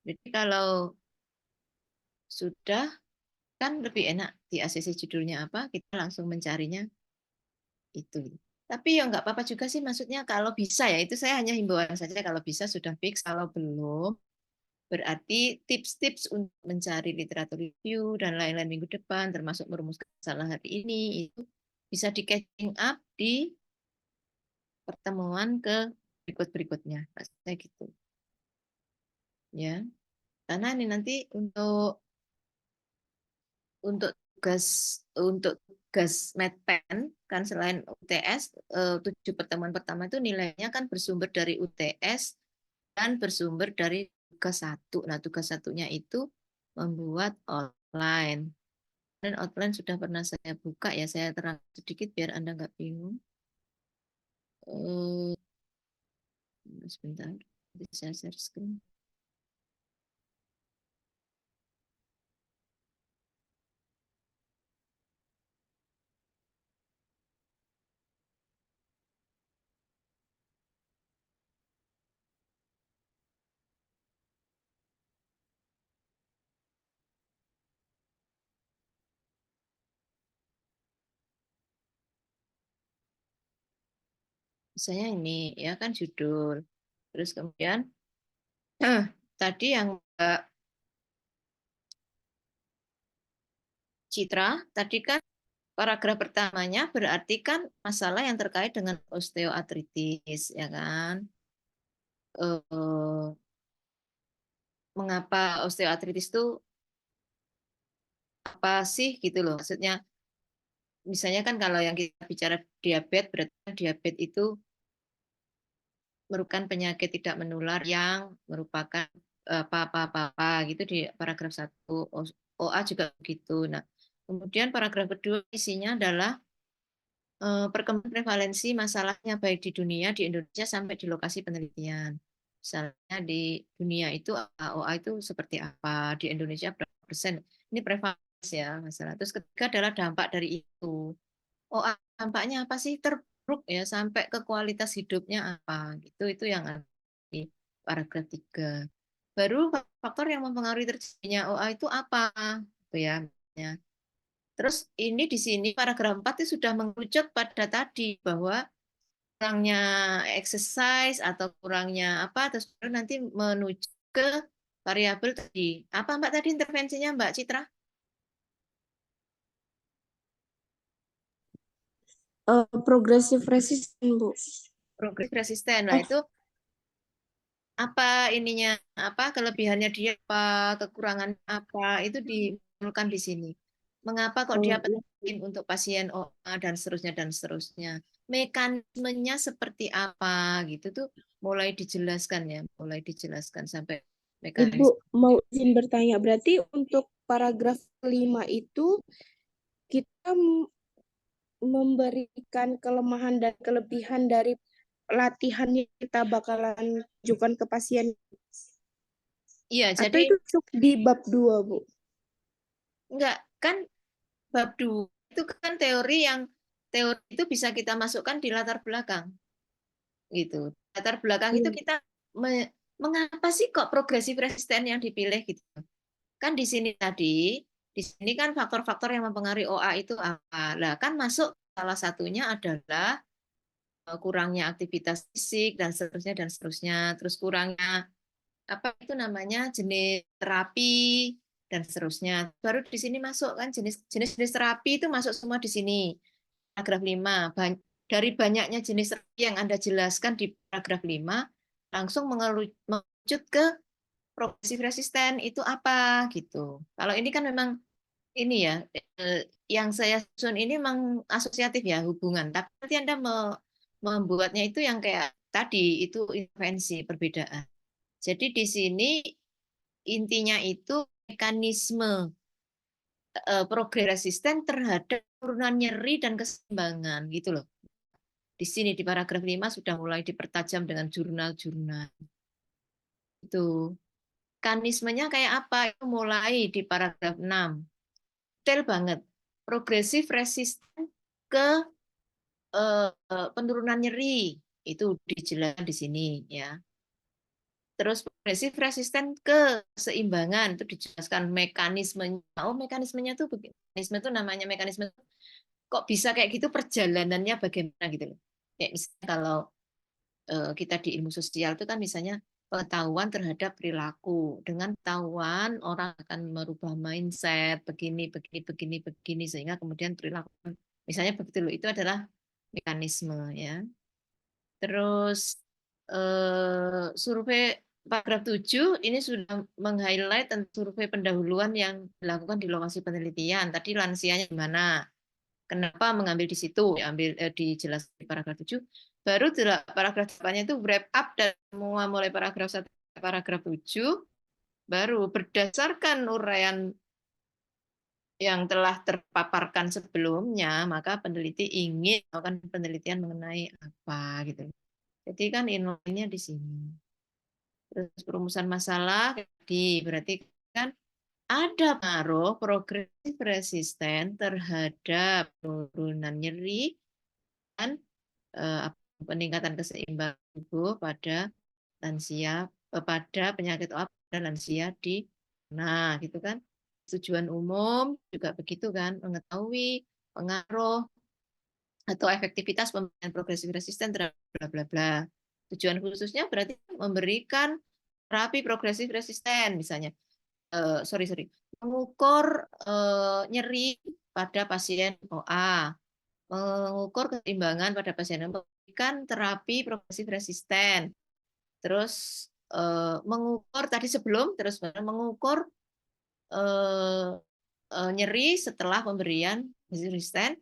A: Jadi kalau sudah kan lebih enak di ACC judulnya apa, kita langsung mencarinya itu. Tapi ya nggak apa-apa juga sih, maksudnya kalau bisa ya, itu saya hanya himbauan saja, kalau bisa sudah fix, kalau belum, berarti tips-tips untuk mencari literatur review dan lain-lain minggu depan, termasuk merumuskan masalah hari ini, itu bisa di catching up di pertemuan ke berikut-berikutnya. Maksudnya gitu. Ya, karena ini nanti untuk tugas MedPen kan selain UTS 7 pertemuan pertama itu nilainya kan bersumber dari UTS dan bersumber dari tugas 1. Nah, tugas satunya itu membuat outline. Dan outline sudah pernah saya buka ya, saya terang sedikit biar Anda nggak bingung. Sebentar, saya share screen. Saya ini ya kan judul. Terus kemudian tadi yang Mbak Citra tadi kan paragraf pertamanya berarti kan masalah yang terkait dengan osteoartritis, ya kan? Mengapa osteoartritis itu apa sih gitu loh? Maksudnya, misalnya kan kalau yang kita bicara diabetes, berarti diabetes itu merupakan penyakit tidak menular yang merupakan apa-apa gitu di paragraf 1. OA juga begitu. Nah, kemudian paragraf kedua isinya adalah perkembangan prevalensi masalahnya baik di dunia, di Indonesia sampai di lokasi penelitian. Misalnya di dunia itu OA itu seperti apa, di Indonesia berapa persen. Ini prevalensi ya masalah. Terus ketiga adalah dampak dari itu. OA dampaknya apa sih? Terburuk ya, sampai ke kualitas hidupnya apa gitu. Itu yang ada di paragraf 3. Baru faktor yang mempengaruhi terjadinya OA itu apa? Gitu ya. Ya. Terus ini di sini paragraf 4 itu sudah mengerucut pada tadi bahwa kurangnya exercise atau kurangnya apa, terus nanti menuju ke variabel tadi. Apa Mbak tadi intervensinya Mbak Citra?
B: Progressive resistant, Bu.
A: Progres resisten. Nah,
B: Eh,
A: itu apa ininya, apa kelebihannya dia, apa kekurangan apa, itu dimunculkan di sini. Mengapa kok dia
B: iya.
A: penting untuk pasien OA dan seterusnya dan seterusnya. Mekanismenya seperti apa gitu tuh mulai dijelaskan ya, mulai dijelaskan sampai
B: Ibu
A: mekanisme.
B: mau izin bertanya, berarti untuk paragraf 5 itu kita memberikan kelemahan dan kelebihan dari latihan yang kita bakalan ajukan ke pasien,
A: Iya,
B: atau
A: jadi
B: itu masuk di bab 2, Bu?
A: enggak kan bab 2 itu kan teori itu bisa kita masukkan di latar belakang gitu. Latar belakang itu
B: Hmm.
A: kita mengapa sih kok progresif resisten yang dipilih gitu. Kan di sini tadi, di sini kan faktor-faktor yang mempengaruhi OA itu apa? Lah kan masuk salah satunya adalah kurangnya aktivitas fisik dan seterusnya dan seterusnya. Terus kurangnya apa itu namanya jenis terapi dan seterusnya. Baru di sini masuk kan jenis terapi itu masuk semua di sini. Paragraf 5. Dari banyaknya jenis terapi yang Anda jelaskan di paragraf 5 langsung mengerucut ke progresif resisten itu apa gitu. Kalau ini kan memang ini ya, yang saya susun ini memang asosiatif ya hubungan, tapi nanti Anda membuatnya itu yang kayak tadi itu intervensi perbedaan. Jadi di sini intinya itu mekanisme progres resisten terhadap turunan nyeri dan keseimbangan gitu loh. Di sini di paragraf 5 sudah mulai dipertajam dengan jurnal-jurnal. Itu mekanismenya kayak apa? Itu mulai di paragraf 6. Detail banget. Progresif resisten ke penurunan nyeri itu dijelaskan di sini ya. Terus progresif resisten ke keseimbangan itu dijelaskan mekanismenya. Oh, mekanismenya tuh mekanisme itu namanya mekanisme kok bisa kayak gitu perjalanannya bagaimana gitu loh. Kayak misalnya kalau kita di ilmu sosial itu kan misalnya pengetahuan terhadap perilaku. Dengan pengetahuan orang akan merubah mindset begini begini begini begini sehingga kemudian perilaku misalnya begitu loh. Itu adalah mekanisme ya. Terus survei paragraf 7 ini sudah meng-highlight tentang survei pendahuluan yang dilakukan di lokasi penelitian. Tadi lansianya gimana? Kenapa mengambil di situ? Ambil dijelaskan di paragraf 7. Baru paragraf 8-nya itu wrap up dan semua mulai paragraf 1 paragraf 7 baru berdasarkan uraian yang telah terpaparkan sebelumnya, maka peneliti ingin melakukan penelitian mengenai apa gitu. Jadi kan inline-nya di sini. Terus perumusan masalah berarti kan ada pengaruh progresif resisten terhadap penurunan nyeri dan peningkatan keseimbangan tubuh pada lansia pada penyakit OA pada lansia di gitu kan. Tujuan umum juga begitu kan, mengetahui pengaruh atau efektivitas pemberian progresif resisten terhadap bla bla bla. Tujuan khususnya berarti memberikan terapi progresif resisten misalnya. Sorry, mengukur nyeri pada pasien OA, mengukur keseimbangan pada pasien, memberikan terapi progresif resisten, terus mengukur tadi sebelum, terus mengukur nyeri setelah pemberian resisten,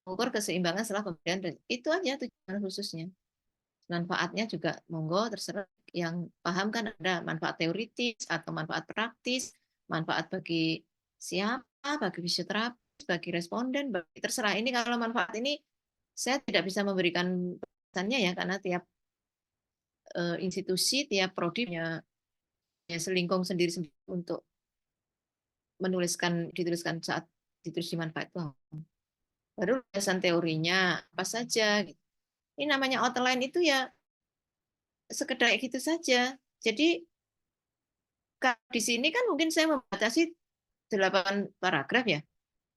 A: mengukur keseimbangan setelah pemberian, itu aja tujuan khususnya. Manfaatnya juga monggo terserah yang paham kan ada manfaat teoritis atau manfaat praktis, manfaat bagi siapa, bagi fisioterapis, bagi responden, bagi terserah. Ini kalau manfaat ini saya tidak bisa memberikan pesannya ya karena tiap institusi, tiap prodi punya selingkung sendiri-sendiri untuk dituliskan saat ditulis di manfaat itu. Baru landasan teorinya apa saja. Ini namanya outline itu ya sekedar kayak gitu saja. Jadi di sini kan mungkin saya membatasi 8 paragraf ya.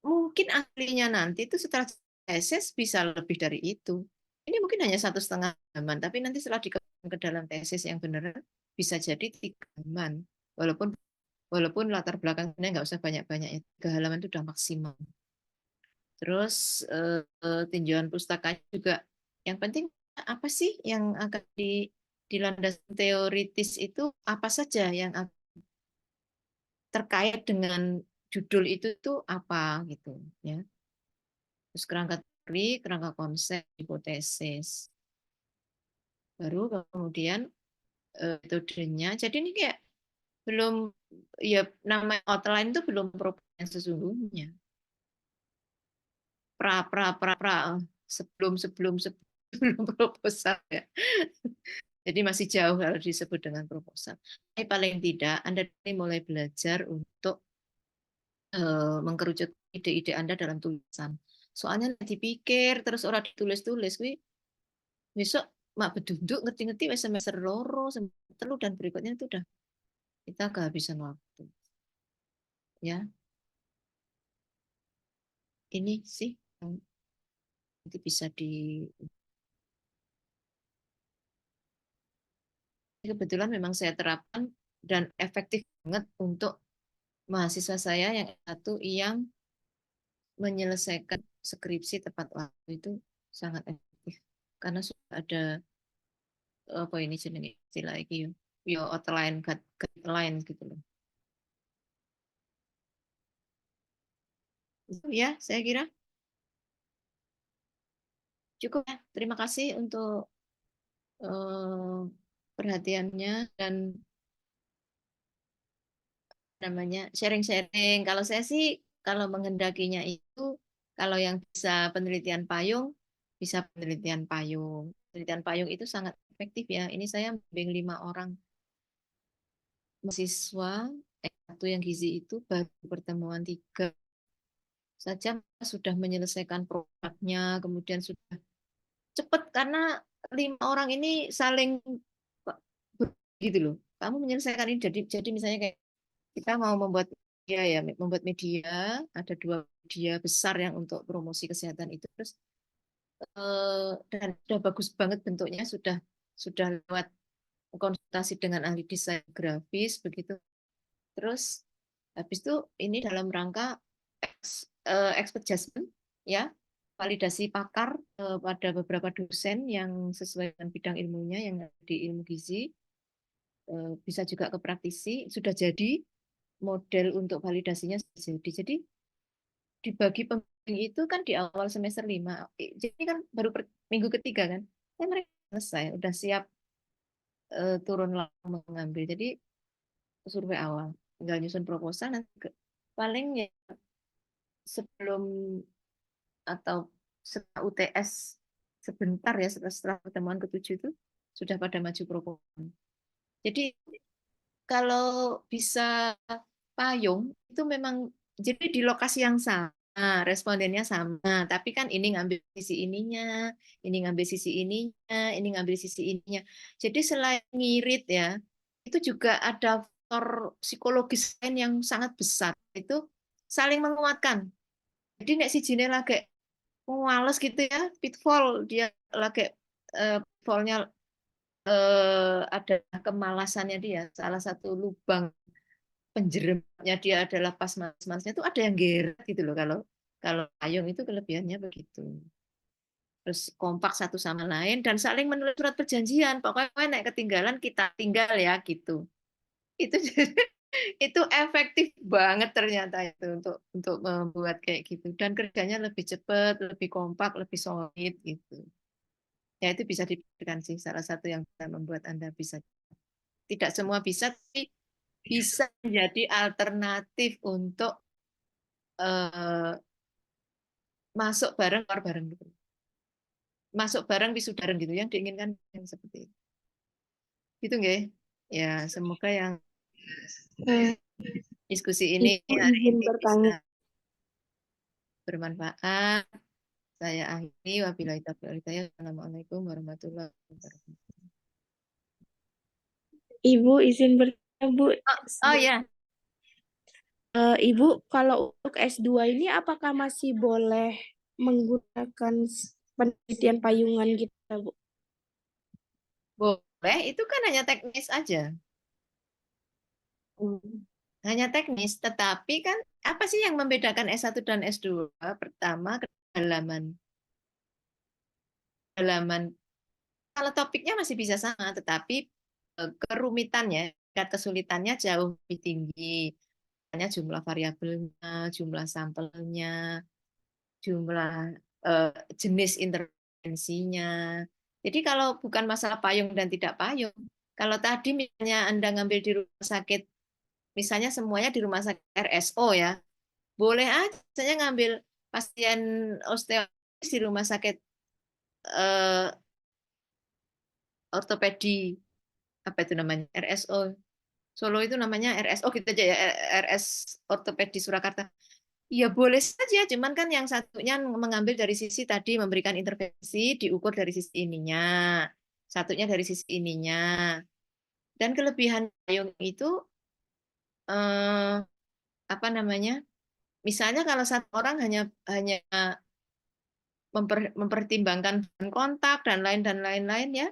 A: Mungkin ahlinya nanti itu setelah tesis bisa lebih dari itu. Ini mungkin hanya 1,5 halaman, tapi nanti setelah dikembangkan ke dalam tesis yang benar bisa jadi 3 halaman. Walaupun latar belakangnya nggak usah banyak-banyak ya. 3 halaman itu udah maksimal. Terus tinjauan pustakanya juga. Yang penting apa sih yang akan di landasan teoritis itu apa saja yang terkait dengan judul itu tuh apa gitu ya. Terus kerangka teori, kerangka konsep, hipotesis. Baru kemudian metodenya. Jadi ini kayak belum ya nama outline itu belum proposal yang sesungguhnya. Sebelum proposal ya. Jadi masih jauh kalau disebut dengan proposal. Tapi paling tidak Anda mulai belajar untuk mengkerucut ide-ide Anda dalam tulisan. Soalnya dipikir terus orang ditulis-tulis, besok mak beduduk ngerti-ngerti semester loro, semester telu dan berikutnya itu udah kita kehabisan waktu. Ya, ini sih nanti bisa kebetulan memang saya terapkan dan efektif banget untuk mahasiswa saya yang satu yang menyelesaikan skripsi tepat waktu itu sangat efektif karena sudah ada apa ini jenis istilah lagi yo outline guideline gitu loh. Itu ya saya kira cukup ya. Terima kasih untuk perhatiannya dan namanya sharing-sharing. Kalau saya sih kalau menghendakinya itu kalau yang bisa penelitian payung bisa penelitian payung. Penelitian payung itu sangat efektif ya. Ini saya membimbing 5 orang mahasiswa satu yang gizi itu baru pertemuan 3 saja sudah menyelesaikan produknya, kemudian sudah cepat karena 5 orang ini saling gitu loh. Kamu menyelesaikan ini jadi misalnya kayak kita mau membuat media ya, membuat media ada 2 media besar yang untuk promosi kesehatan itu terus dan sudah bagus banget bentuknya sudah lewat konsultasi dengan ahli desain grafis begitu. Terus habis itu ini dalam rangka expert judgment ya, validasi pakar pada beberapa dosen yang sesuai dengan bidang ilmunya yang di ilmu gizi, bisa juga ke praktisi, sudah jadi model untuk validasinya sudah jadi. Jadi dibagi pembimbing itu kan di awal semester 5. Jadi kan baru minggu ketiga kan. Mereka selesai, udah siap turun langsung mengambil. Jadi survei awal, tinggal nyusun proposal nanti paling ya sebelum atau setelah UTS sebentar ya setelah pertemuan ke-7 itu sudah pada maju proposal. Jadi kalau bisa payung itu memang jadi di lokasi yang sama, respondennya sama, tapi kan ini ngambil sisi ininya, ini ngambil sisi ininya, ini ngambil sisi ininya. Jadi selain ngirit ya, itu juga ada faktor psikologis lain yang sangat besar, itu saling menguatkan. Jadi nek si jine lagi males gitu ya, pitfall dia lagi pitfallnya ada kemalasannya dia, salah satu lubang penjeramnya dia adalah pas malas-malasnya itu ada yang geret gitu loh kalau payung itu kelebihannya begitu. Terus kompak satu sama lain dan saling menulis surat perjanjian. Pokoknya naik ketinggalan kita tinggal ya gitu. Itu itu efektif banget ternyata itu untuk membuat kayak gitu dan kerjanya lebih cepat, lebih kompak, lebih solid gitu. Ya itu bisa dipikirkan sih salah satu yang bisa membuat Anda bisa. Tidak semua bisa, tapi bisa menjadi alternatif untuk masuk bareng, keluar bareng gitu. Masuk bareng, wisuda bareng gitu yang diinginkan yang seperti itu. Gitu nggih. Ya, semoga yang diskusi ini
B: Ibu
A: hari
B: izin
A: ini
B: bertanya.
A: bisa bermanfaat. Saya akhiri. Wabillahi taufiq wal hidayah. Assalamualaikum warahmatullahi wabarakatuh.
B: Ibu izin bertanya, Bu.
A: Oh ya,
B: Ibu, kalau untuk S2 ini apakah masih boleh menggunakan penelitian payungan gitu, Bu?
A: boleh. Itu kan hanya teknis aja. Hanya teknis. Tetapi kan apa sih yang membedakan S1 dan S2? Pertama, kedalaman. Kalau topiknya masih bisa sama, tetapi kerumitannya, tingkat kesulitannya jauh lebih tinggi. Hanya jumlah variabelnya, jumlah sampelnya, jumlah jenis intervensinya. Jadi kalau bukan masalah payung dan tidak payung, kalau tadi misalnya Anda ngambil di rumah sakit, misalnya semuanya di rumah sakit RSO ya, boleh aja misalnya ngambil pasien osteoartritis di rumah sakit ortopedi, apa itu namanya, RSO Solo itu namanya RSO gitu aja ya, RS Ortopedi Surakarta. Ya boleh saja, cuman kan yang satunya mengambil dari sisi tadi memberikan intervensi diukur dari sisi ininya, satunya dari sisi ininya. Dan kelebihan payung itu apa namanya? Misalnya kalau satu orang hanya hanya mempertimbangkan kontak dan lain-lain ya,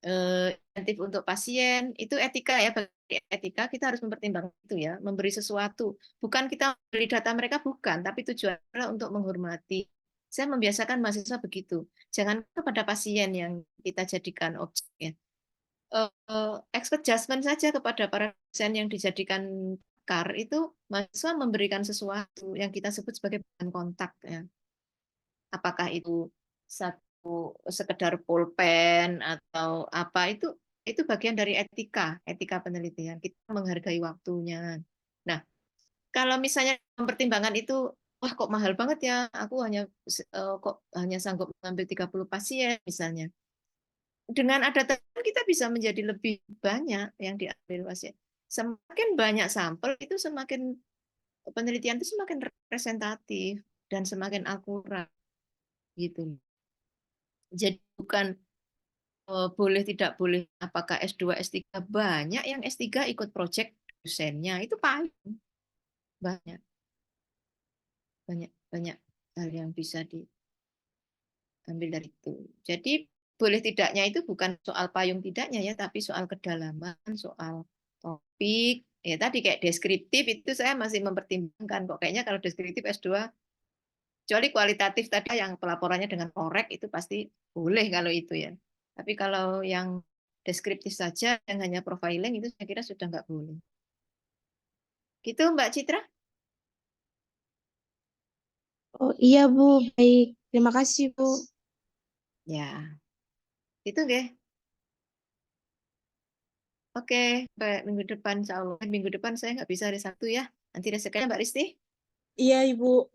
A: insentif untuk pasien itu etika ya, bagi etika kita harus mempertimbangkan itu ya, memberi sesuatu, bukan kita beli data mereka, bukan, tapi tujuannya adalah untuk menghormati. Saya membiasakan mahasiswa begitu, jangan kepada pasien yang kita jadikan objek ya. Expert judgment saja kepada para dosen yang dijadikan pakar itu, mahasiswa memberikan sesuatu yang kita sebut sebagai bahan kontak ya. Apakah itu satu sekedar pulpen atau apa, itu bagian dari etika penelitian. Kita menghargai waktunya. Nah, kalau misalnya mempertimbangkan itu, wah kok mahal banget ya, aku kok hanya sanggup mengambil 30 pasien misalnya. Dengan ada teman kita bisa menjadi lebih banyak yang diambil pasien. Semakin banyak sampel itu semakin penelitian itu semakin representatif dan semakin akurat gitu. Jadi bukan boleh tidak boleh apakah S2 S3, banyak yang S3 ikut proyek dosennya, itu paling banyak banyak banyak hal yang bisa diambil dari itu. Jadi boleh tidaknya itu bukan soal payung tidaknya ya, tapi soal kedalaman, soal topik. Ya tadi kayak deskriptif itu saya masih mempertimbangkan kok, kayaknya kalau deskriptif S2 kecuali kualitatif tadi yang pelaporannya dengan korek itu pasti boleh kalau itu ya. Tapi kalau yang deskriptif saja yang hanya profiling itu saya kira sudah nggak boleh. Gitu Mbak Citra?
B: Oh iya, Bu. Baik. Terima kasih, Bu.
A: Ya, itu deh. Oke, sampai minggu depan insya Allah. Minggu depan saya nggak bisa hari Sabtu ya. Nanti rezekinya Mbak Risti.
B: Iya, Ibu.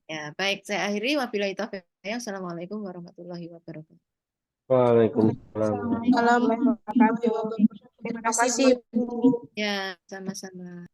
A: Ya, baik. Saya akhiri. Wabillahi taufiq. Assalamualaikum warahmatullahi wabarakatuh.
D: Waalaikumsalam.
B: Assalamualaikum warahmatullahi wabarakatuh. Terima kasih, Bu.
A: Ya, sama-sama.